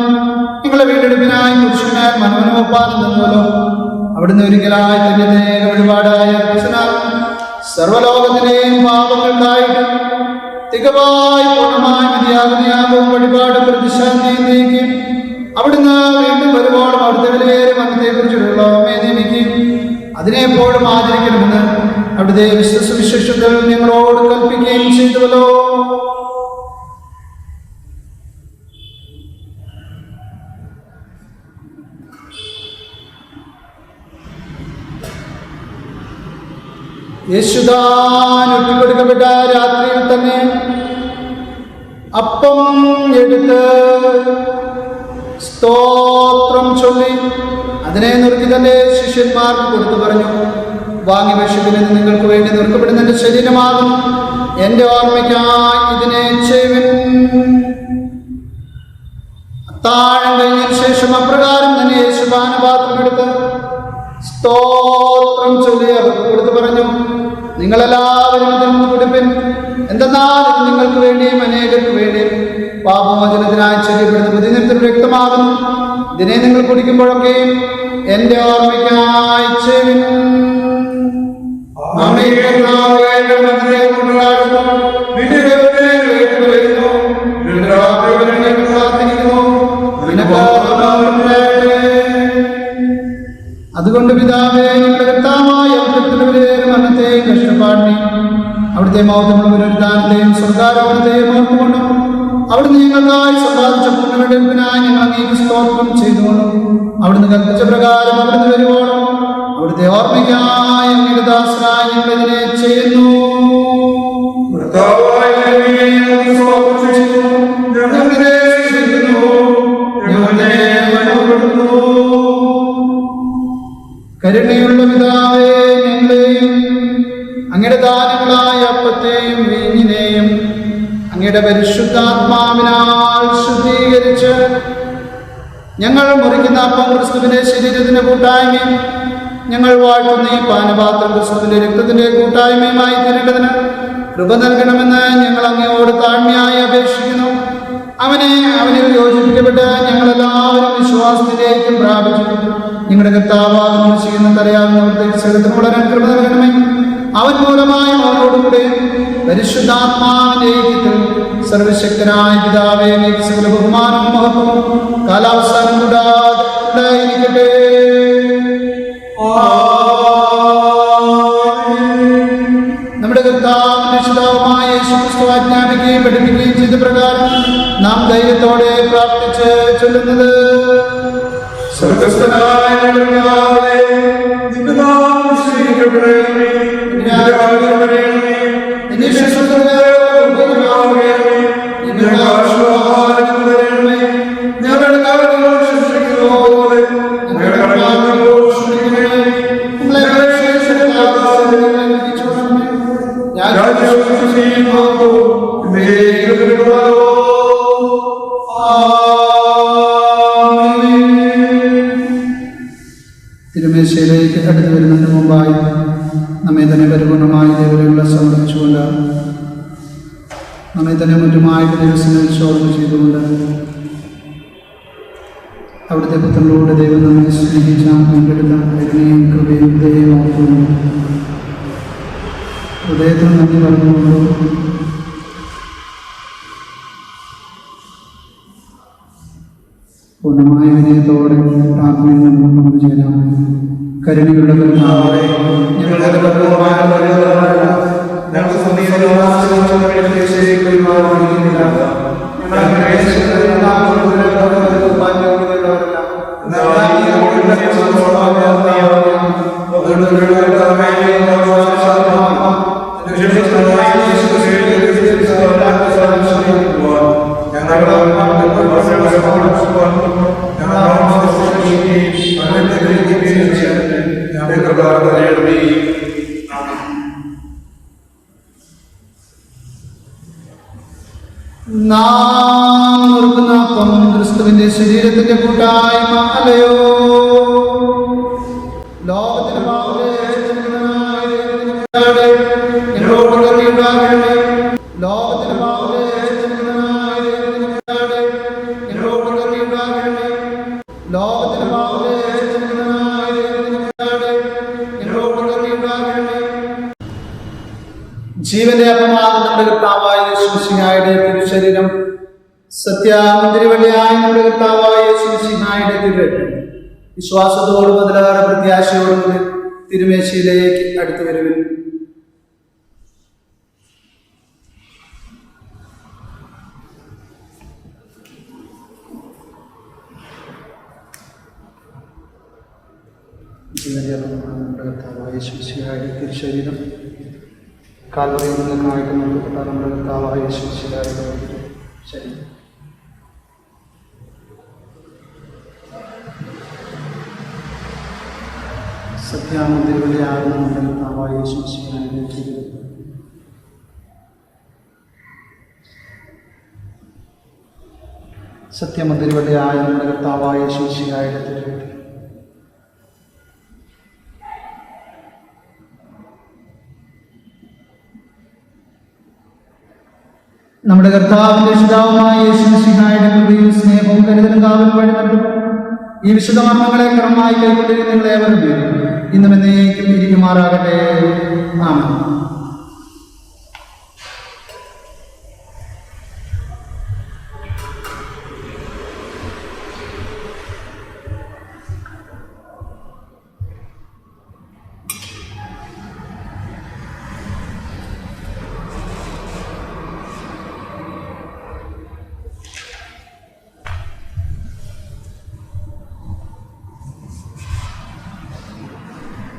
ഞങ്ങളുടെ വീണ്ടെടുപ്പിനായി പുരുഷനാൽ മനോനൊപ്പാനും തന്നുവല്ലോ. അവിടുന്ന് ഒരിക്കലായി തന്റെ ഏക വഴിപാടായ സർവ്വലോകത്തിലെയും പാപങ്ങൾക്കായിട്ട് തികവായി പൂർണ്ണമായി മതിയാകുന്നയാകും വഴിപാട് പ്രതിശാന്തിയും നീക്കി അവിടുന്ന് വീണ്ടും വരുവോളം അവിടുത്തെ വിലയേറെ മരണത്തെ കുറിച്ചുള്ള ഓർമ്മയെ നിയമിക്കുകയും അതിനെപ്പോഴും ആചരിക്കണമെന്ന് അവിടുത്തെ വിശ്വസവിശേഷത്തിൽ ഞങ്ങളോട് കൽപ്പിക്കുകയും ചെയ്തുവല്ലോ. യേശുദാൻ ഒറ്റിക്കൊടുക്കപ്പെട്ട രാത്രിയിൽ തന്നെ അപ്പം എടുത്ത് സ്തോത്രം ചൊല്ലി അതിനെ നുറുക്കി തന്റെ ശിഷ്യന്മാർക്ക് കൊടുത്തു പറഞ്ഞു, വാങ്ങി ഭക്ഷിക്കുന്നത് നിങ്ങൾക്ക് വേണ്ടി നുറുക്കപ്പെടുന്ന എന്റെ ശരീരമാകും. എന്റെ ഓർമ്മയ്ക്കായി ഇതിനെ ചെയ്യുവിൻ. അത്താഴം കഴിഞ്ഞതിന് ശേഷം അപ്രകാരം തന്നെ യേശു പാനപാത്രം എടുത്ത് സ്തോത്രം ചൊല്ലി അവർക്ക് കൊടുത്തു പറഞ്ഞു, നിങ്ങളെല്ലാവരും ഇതിൽ നിന്ന് കുടിപ്പിൻ. എന്തെന്നാൽ ഇത് നിങ്ങൾക്ക് വേണ്ടിയും അനേകർക്ക് വേണ്ടിയും പാപമോചനത്തിനായി ചൊല്ലപ്പെടുന്ന പുതിയ വ്യക്തമാകുന്നു. ഇതിനെ നിങ്ങൾ കുടിക്കുമ്പോഴൊക്കെയും എന്റെ ഓർമ്മയ്ക്കായി ചെയ്യുവിൻ. അതുകൊണ്ട് പിതാവേ, നിങ്ങളുടെ വ്യക്തമായ മരണത്തെയും കഷ്ടപ്പാടിനെയും അവിടുത്തെ മൗതമുള്ള ഒരു ദാനത്തെയും സ്വർഗാരോഹണത്തെയും ഓർത്തുകൊണ്ടും അവിടുന്ന് ഞങ്ങൾക്കായി സമ്പാദിച്ച പൂർണ്ണവെടുപ്പിനായി ഞങ്ങൾ അങ്ങേക്ക് സ്തോത്രം ചെയ്തുകൊണ്ടും അവിടുന്ന് കൽപ്പിച്ച പ്രകാരം അവിടുന്ന് വരുവോളം അവിടുത്തെ ഓർമ്മയ്ക്കായി അങ്ങയുടെ ദാസനായി ഞങ്ങൾ ഇതിനെ ചെയ്യുന്നു. കരുണയുള്ള പിതാവേ, ഞങ്ങളെയും അങ്ങയുടെ ദാനങ്ങളായ അപ്പത്തെയും വീഞ്ഞിനെയും അങ്ങയുടെ പരിശുദ്ധാത്മാവിനാൽ ശുദ്ധീകരിച്ച് ഞങ്ങൾ മുറിക്കുന്ന അപ്പം ക്രിസ്തുവിന്റെ ശരീരത്തിന്റെ കൂട്ടായ്മയും ഞങ്ങൾ വാഴ്ത്തുന്ന ഈ പാനപാത്രം ക്രിസ്തുവിന്റെ രക്തത്തിന്റെ കൂട്ടായ്മയുമായി തീരേണ്ടതിന് കൃപ നൽകണമെന്ന് ഞങ്ങൾ അങ്ങയോട് താഴ്മയായി അപേക്ഷിക്കുന്നു. അവനിൽ യോജിപ്പിക്കപ്പെട്ട് ഞങ്ങളെല്ലാവരും വിശ്വാസത്തിലേക്കും പ്രാപിച്ചു നിങ്ങളുടെ കർത്താവാകുന്ന ചെയ്യുന്ന തലയാകുന്നവർക്ക് സ്ഥലത്തിന് വളരാൻ കൃപ നൽകണമേ. അവൻ മൂലമായി അവനോടുകൂടെ പരിശുദ്ധാത്മാവിന്റെ ഐക്യത്തിൽ സർവശക്തനായ പിതാവേ സകല ബഹുമാനവും മഹത്വവും കാലാവസാനം ഉണ്ടായിരിക്കട്ടെ. നമ്മുടെ കർത്താവിന്റെ രക്ഷിതാവുമായ യേശുക്രിസ്തു ആജ്ഞാപിക്കുകയും പഠിപ്പിക്കുകയും ചെയ്ത പ്രകാരം നാം ധൈര്യത്തോടെ പ്രാർത്ഥിച്ച് ചൊല്ലുന്നത്: സ്വർഗ്ഗസ്ഥനായ ഞങ്ങളുടെ പിതാവേ, നിന്റെ നാമം വിശുദ്ധീകരിക്കപ്പെടണമേ. നിന്റെ രാജ്യം വരണമേ. നിന്റെ ഇഷ്ടം പൂർണ്ണമാകണമേ. നിന്റെ ആഹാരം തരണമേ. ഞങ്ങളുടെ കടങ്ങൾ ക്ഷമിക്കുന്നതുപോലെ ഞങ്ങളുടെ കടങ്ങളോട് ക്ഷമിക്കണമേ. ഞങ്ങളെ ശിക്ഷിക്കാതെ രാജ്യവും ശക്തിയും എന്നേക്കും തിരുമേശയിലേക്ക് അടുത്ത് വരുന്നതിന് മുമ്പായി നമ്മെ തന്നെ പരിപൂർണമായി ദൈവങ്ങളെ സമർപ്പിച്ചുകൊണ്ട് നമ്മെ തന്നെ മറ്റുമായിട്ട് ദിവസങ്ങൾ ഓർമ്മ ചെയ്തുകൊണ്ട് അവിടുത്തെ പുത്രങ്ങളോട് ദൈവം നമ്മെ സ്നേഹിച്ച പങ്കെടുത്ത കരുണയും കൃപയും ദയയും ഓർക്കുന്നു. ഹൃദയത്തിൽ നന്ദി പറഞ്ഞുകൊണ്ട് പൂർണ്ണമായ വിനയത്തോടെ പ്രാർത്ഥനയിൽ നമുക്ക് ചേരാം. കരുണയുള്ള കർത്താവേ, ഞങ്ങളുടെ നാം ഓർക്കുന്ന അപ്പം ക്രിസ്തുവിന്റെ ശരീരത്തിന്റെ കൂട്ടായ്മ അല്ലയോ. ലോകത്തിന് ഞങ്ങളോട് കരുണയുണ്ടാകണമേ. ലോകത്തിന് ഞങ്ങളോട് കരുണയുണ്ടാകണമേ. ലോകത്തിന് ഞങ്ങളോട് കരുണയുണ്ടാകണമേ. ജീവന്റെ അപ്പമാകുന്ന നമ്മുടെ കർത്താവായ യേശുമിശിഹായുടെ തിരുശരീരം, സത്യാമന്തിരിവള്ളിയായ നമ്മുടെ കർത്താവായ യേശുമിശിഹായുടെ തിരുരക്തം വിശ്വാസത്തോടും അതിലേറെ പ്രത്യാശയോടും കൂടി തിരുമേശയിലേക്ക് അടുത്തു വരുവിൻ. ജീവന്റെ അപ്പമാകുന്ന നമ്മുടെ കർത്താവായ യേശുമിശിഹായുടെ തിരുശരീരം, കാൽവറിയിൽ നിന്നൊക്കെ നൽകപ്പെട്ട നമ്മുടെ കർത്താവായ യേശുമിശിഹായുടെ ശരീരം, സത്യാമന്തിരിവള്ളിയാകുന്ന നമ്മുടെ കർത്താവായ യേശുമിശിഹായുടെ തിരുരക്തം സത്യമന്തിരിവള്ളിയായ നമ്മുടെ കർത്താവായ യേശുമിശിഹായുടെ തിരുരക്തം നമ്മുടെ കർത്താവിന്റെ രക്ഷിതാവുമായ യേശുമിശിഹായുടെ കൃപയും സ്നേഹവും കരുതലും കാവലും വഴി നടത്തും. ഈ വിശുദ്ധ മർമ്മങ്ങളെ ക്രമമായി കൈക്കൊണ്ടിരുന്ന നിങ്ങളേവരും ഇന്നും എന്നേക്കും ഇരിക്കുമാറാകട്ടെ. ആമേൻ.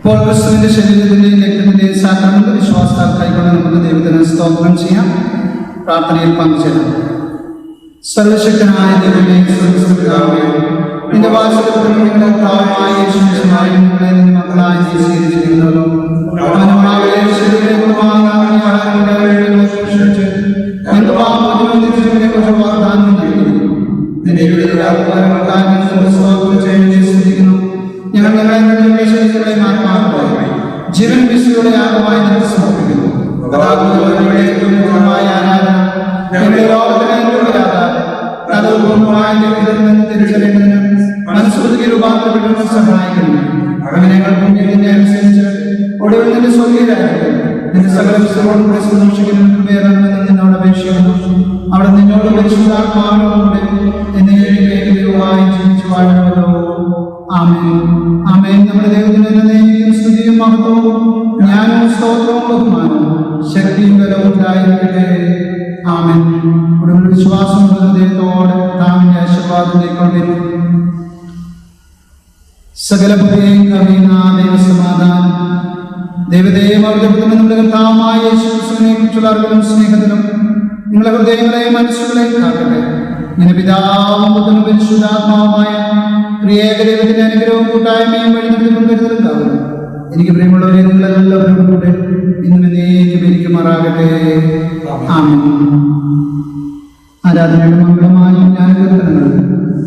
ഇപ്പോൾ ക്രിസ്തുവിന്റെ ശരീരത്തിന്റെയും രക്തത്തിന്റെയും സാക്രമന്ത വിശ്വാസത്താൽ കൈകൊണ്ട് നമുക്ക് ദൈവത്തിന് സ്തോത്രം ചെയ്യാം. പ്രാർത്ഥനയിൽ പങ്കുചേരാം. സർവശക്തനായ ദൈവമേ, സ്വർഗ്ഗസ്ഥനായ നിന്റെ വാത്സല്യത്തിൽ നിങ്ങളുടെ കർത്താവായ യേശുമിശിഹായെ നിങ്ങളെ നിന്റെ മക്കളായി സ്വീകരിച്ചിരിക്കുന്നല്ലോ. വാഗ്ദാനം ചെയ്തു നിന്റെ കാര്യങ്ങൾ സ്തോത്രം ചെയ്യുകയും സ്തുതിക്കുന്നു. ഞങ്ങൾ ഞങ്ങളെ ആത്മാവായി ജീവൻ വിശുദ്ധയുടെ യാഗമായി ഞങ്ങൾ സമർപ്പിക്കുന്നു. ഏറ്റവും ഉത്തമമായ ആരാധന ഞങ്ങളുടെ ലോകത്തിലെ അത് പൂർണ്ണമായ തിരിച്ചറിയുന്നതിനും മനസ്സുദ്ധി രൂപാന്തരപ്പെടുന്ന സഹായിക്കുന്നു. അങ്ങനെ ഞങ്ങൾ പുണ്യത്തിന്റെ അനുസരിച്ച് ഒടുവിൽ നിന്റെ സ്വർഗീയരായിരിക്കും നിന്റെ സകല വിശ്വോടും കൂടി സന്തോഷിക്കുന്ന കൃപയാണെന്ന് നിന്നോട് അപേക്ഷിക്കുന്നു. അവിടെ നിന്നോട് പരിശുദ്ധാത്മാവിനോടുകൂടെ എന്നേക്കുമായി ജീവിച്ചു വാഴണമല്ലോ. ആമേൻ. ആമേൻ. നമ്മുടെ ദൈവത്തിന് സ്തുതിയും മഹത്വവും ജ്ഞാനവും സ്തോത്രവും ബഹുമാനവും ശക്തിയും ബലവും ഉണ്ടായിരിക്കട്ടെ. ആമേൻ. ഉടമ്പടി വിശ്വാസമുള്ള ദൈവത്തോടെ താമിന്റെ ആശീർവാദം കൈക്കൊണ്ടിരുന്നു. സകല ബുദ്ധിയെയും കവിയുന്ന ദൈവസമാധാനം ദൈവദേവം നമ്മുടെ കർത്താവായ യേശുക്രിസ്തുവിനെ കുറിച്ചുള്ള അറിവിലും സ്നേഹത്തിലും നിങ്ങളുടെ ഹൃദയങ്ങളെയും മനസ്സുകളെയും കാക്കട്ടെ. ഇങ്ങനെ പിതാവും പുത്രനും പരിശുദ്ധാത്മാവുമായ പ്രിയേകദൈവത്തിന്റെ അനുഗ്രഹവും കൂട്ടായ്മയും വഴിനടത്തിലും കരുതലും കാവലും എനിക്ക് പ്രിയമുള്ളവരെ നിങ്ങളെല്ലാവരും കൂടെ ഇന്നും എന്നേക്കും ഇരിക്കുമാറാകട്ടെ. ആമേൻ. ആരാധനയുടെ മംഗളമായ ജ്ഞാനകീർത്തനങ്ങൾ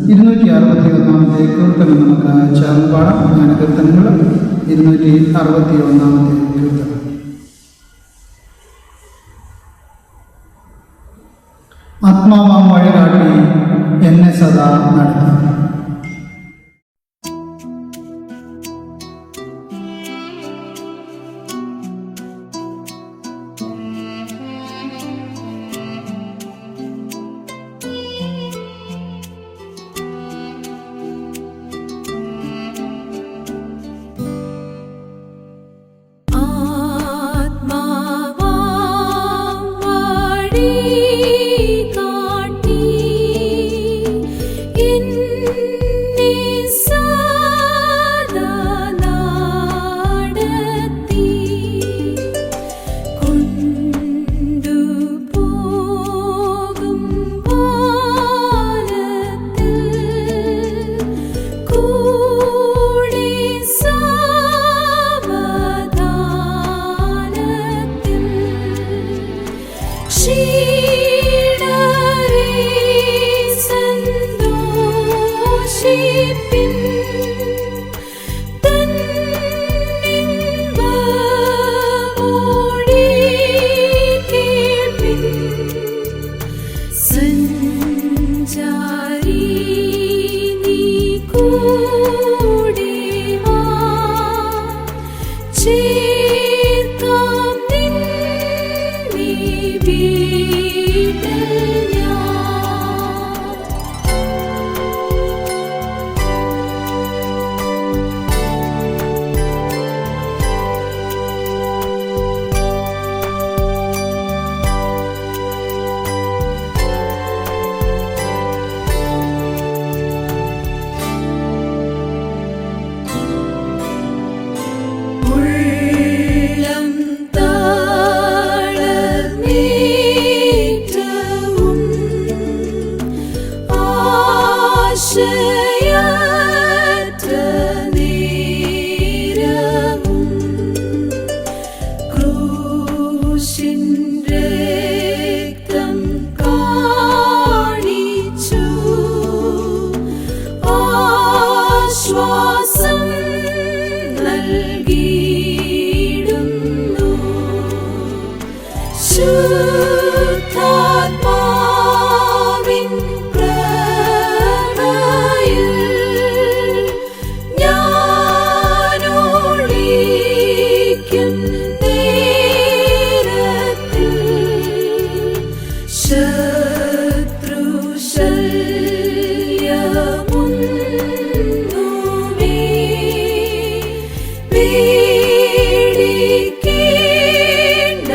261 കീർത്തനം നമുക്ക് ചേർന്ന് പാടാം. ജ്ഞാനകീർത്തനങ്ങൾ 261 കീർത്തനം. ആത്മാവാം വഴികാട്ടി എന്നെ സദാ നടത്തി. പേടിക്കേണ്ട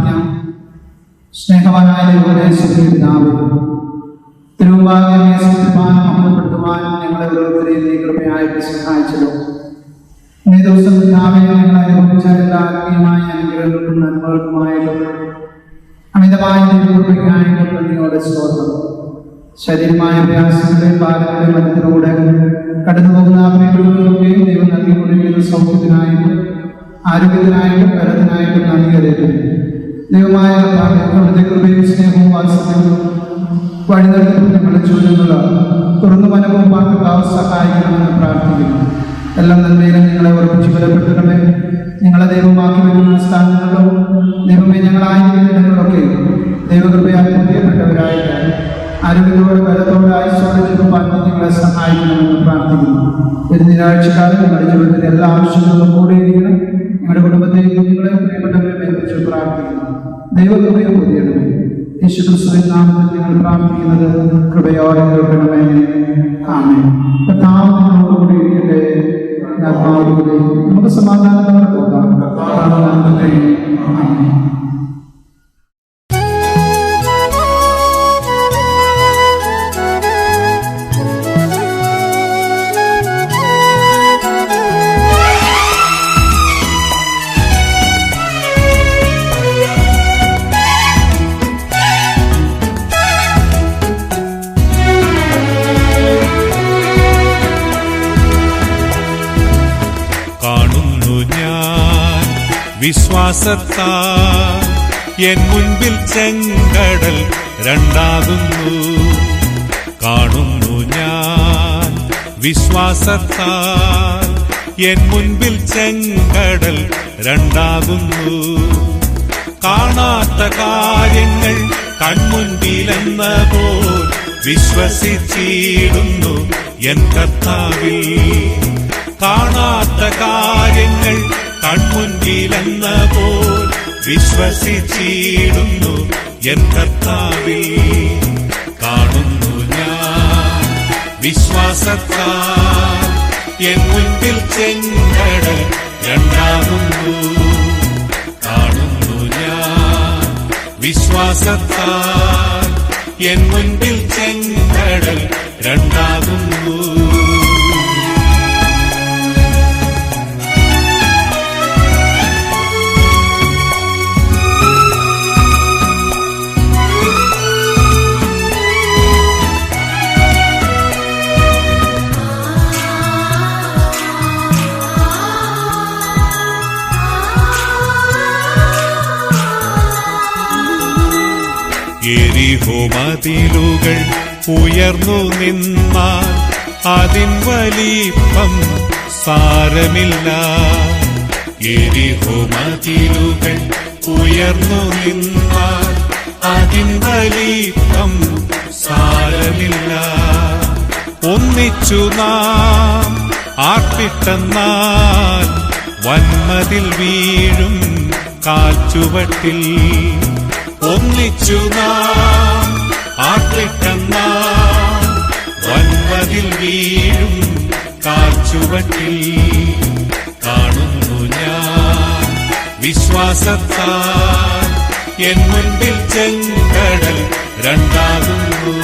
പ്രാർത്ഥിക്കാം. സ്നേഹവാനായ ദൈവദേശത്തെ പിതാവേ, തിരുമുമ്പാകെ സത്യമാനം അമലപ്പെടുത്തുവാൻ ഞങ്ങളെ ഓരോരുത്തരെയും നീ കൃപയായിട്ട് സഹായിച്ചല്ലോ. ഇന്നേ ദിവസം പിതാവേ, ഞങ്ങൾ അനുഭവിച്ച എല്ലാ ആത്മീയമായ അനുഗ്രഹങ്ങൾക്കും നന്മകൾക്കുമായിട്ടും അമിതമായ ദൈവകൃപയ്ക്കായിട്ടും നന്ദിയോടെ സ്തോത്രം. ശരീരമായ പ്രയാസങ്ങളുടെയും ബാലങ്ങളുടെയും മധ്യത്തിലൂടെ കടന്നു പോകുന്ന പ്രിയപ്പെട്ടവർക്കൊക്കെയും ദൈവം നൽകിക്കൊണ്ടിരിക്കുന്ന സൗഖ്യത്തിനായിട്ടും ആരോഗ്യത്തിനായിട്ടും ബലത്തിനായിട്ടും നന്ദി അറിയിക്കുന്നു. ദൈവമായ അവിടുത്തെ കൃപയും സ്നേഹവും വാത്സല്യവും വഴിനടത്തും ഞങ്ങളുടെ ചുരുങ്ങുള്ള തുറന്നു മനവും പാർക്കാവ് സഹായിക്കണമെന്ന് പ്രാർത്ഥിക്കുന്നു. എല്ലാം നന്മയിലും ഞങ്ങളെ ഉറപ്പിച്ച് ബലപ്പെടുത്തണമേ. ഞങ്ങളെ ദൈവമാക്കി വയ്ക്കുന്ന സ്ഥാനങ്ങളിലും ദൈവമേ ഞങ്ങളായിരിക്കുന്ന ഇടങ്ങളിലൊക്കെ ദൈവകൃപയാൽ പ്രിയപ്പെട്ടവരായിട്ട് ആരോഗ്യത്തോടെ ബലത്തോടെ ആയുസ്സോടെ ചെറുപ്പാൻ ഞങ്ങളെ സഹായിക്കണമെന്ന് പ്രാർത്ഥിക്കുന്നു. ഒരു നിരാഴ്ചക്കാലം ഞങ്ങളുടെ ജീവിതത്തിലെ എല്ലാ ആവശ്യങ്ങളും കൂടിയിരിക്കണം. ഞങ്ങളുടെ കുടുംബത്തെയും കുഞ്ഞുങ്ങളെയും പ്രിയപ്പെട്ടവരെ ബന്ധിച്ച് പ്രാർത്ഥിക്കുന്നു. ദൈവകൃപയെ പുതിയണമേ. യേശുക്രിസ്തുവിൻ നാമത്തിൽ ഞങ്ങൾ പ്രാർത്ഥിക്കുന്നത് കൃപയോടെ കേൾക്കണമേ. ആമേൻ. കർത്താവിനോടുകൂടി ഇരിക്കട്ടെ, ആത്മാവോടുകൂടി. നമുക്ക് സമാധാനത്തോടെ പോകാം. ആമേൻ. വിശ്വാസത്താൽ എൻ മുൻപിൽ ചെങ്കടൽ രണ്ടാകുന്നു. കാണുന്നു ഞാൻ വിശ്വാസത്താൽ എൻ മുൻപിൽ ചെങ്കടൽ രണ്ടാകുന്നു. കാണാത്ത കാര്യങ്ങൾ കൺമുൻപിലെന്ന പോൽ വിശ്വസിച്ചിടുന്നു എൻ കർത്താവിൽ. കാണാത്ത കാര്യങ്ങൾ കൺമുൻപിലെന്ന പോൽ വിശ്വസിച്ചിടുന്നു എൻ കർത്താവിൽ. കാണുന്നു ഞാൻ വിശ്വാസത്താൽ എൻ മുൻപിൽ ചെങ്കടൽ രണ്ടാകുന്നു. കാണുന്നു ഞാൻ വിശ്വാസത്താൽ എൻ മുൻപിൽ ചെങ്കടൽ രണ്ടാകുന്നു. യെരിഹോ മതിലുകൾ ഉയർന്നു നിന്നാൽ അതിൻ വലിപ്പം സാരമില്ല. യെരിഹോ മതിലുകൾ ഉയർന്നു നിന്നാൽ അതിൻ വലിപ്പം സാരമില്ല. ഒന്നിച്ചു നാം ആർപ്പിട്ടെന്നാൽ വന്മതിൽ വീഴും കാൽച്ചുവട്ടിൽ. ഒന്നിച്ചു നാം ആർപ്പിട്ടെന്നാൽ വന്മതിൽ വീഴും കാൽച്ചുവട്ടിൽ. കാണുന്നു ഞാൻ വിശ്വാസത്താൽ എൻ മുൻപിൽ ചെങ്കടൽ രണ്ടാകുന്നു.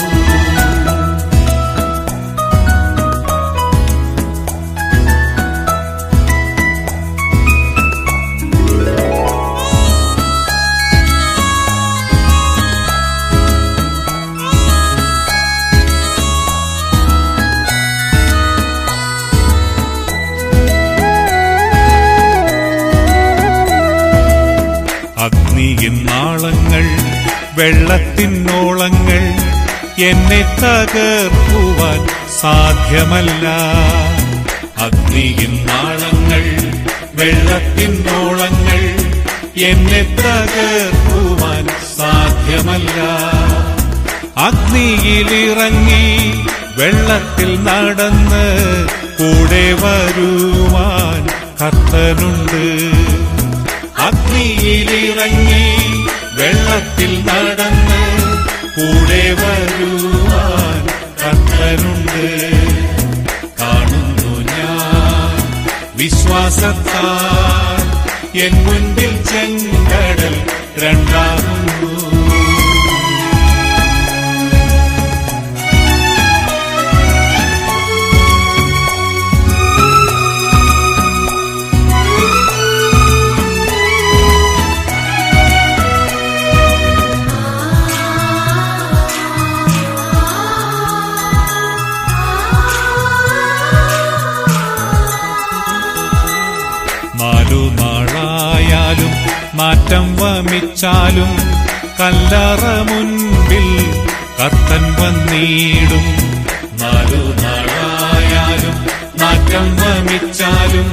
അഗ്നിയിന്നാളങ്ങൾ വെള്ളത്തിനോളങ്ങൾ എന്നെ തകർക്കുവാൻ സാധ്യമല്ല. അഗ്നിയിന്നാളങ്ങൾ വെള്ളത്തിനോളങ്ങൾ എന്നെ തകർക്കുവാൻ സാധ്യമല്ല. അഗ്നിയിലിറങ്ങി വെള്ളത്തിൽ നടന്ന് കൂടെ വരുവാൻ കർത്തനുണ്ട്. അഗ്നിയിലിറങ്ങി വെള്ളത്തിൽ നടന്ന് കൂടെ വരുവാൻ കർത്തനുണ്ട്. കാണുന്നു ഞാൻ വിശ്വാസത്താൽ എൻ മുൻപിൽ ചെങ്കടൽ രണ്ടാകുന്നു. നാളുനാളായാലും മാറ്റം വമിച്ചാലും കല്ലറ മുൻപിൽ കർത്തൻ വന്നിടും. നാളുനാളായാലും മാറ്റം വമിച്ചാലും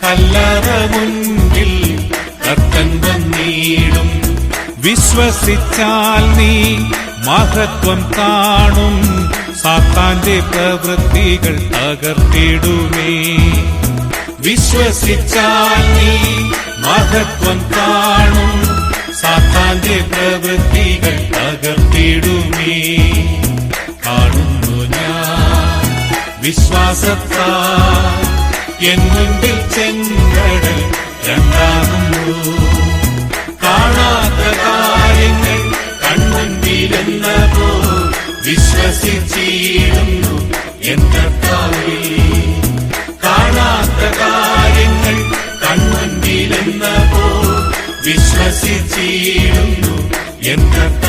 കല്ലറ മുൻപിൽ കർത്തൻ വന്നിടും. വിശ്വസിച്ചാൽ നീ മഹത്വം കാണും, സാത്താന്റെ പ്രവൃത്തികൾ തകർത്തിടുമേ. വിശ്വസിച്ചാൽ നീ മഹത്വം കാണും, സാത്താന്റെ പ്രവൃത്തികൾ തകർത്തിടുമേ. കാണുന്നു ഞാൻ വിശ്വാസത്താൽ എൻ മുൻപിൽ ചെങ്കടൽ രണ്ടാകുന്നു. കാണാത്ത കാര്യങ്ങൾ കൺമുൻപിലെന്ന പോൽ വിശ്വസിച്ചിടുന്നു എൻ കർത്താവിൽ. കാണാത്ത കാര്യങ്ങൾ കൺമുൻപിലെന്ന പോൽ വിശ്വസിച്ചിടുന്നു എൻ കർത്താവിൽ.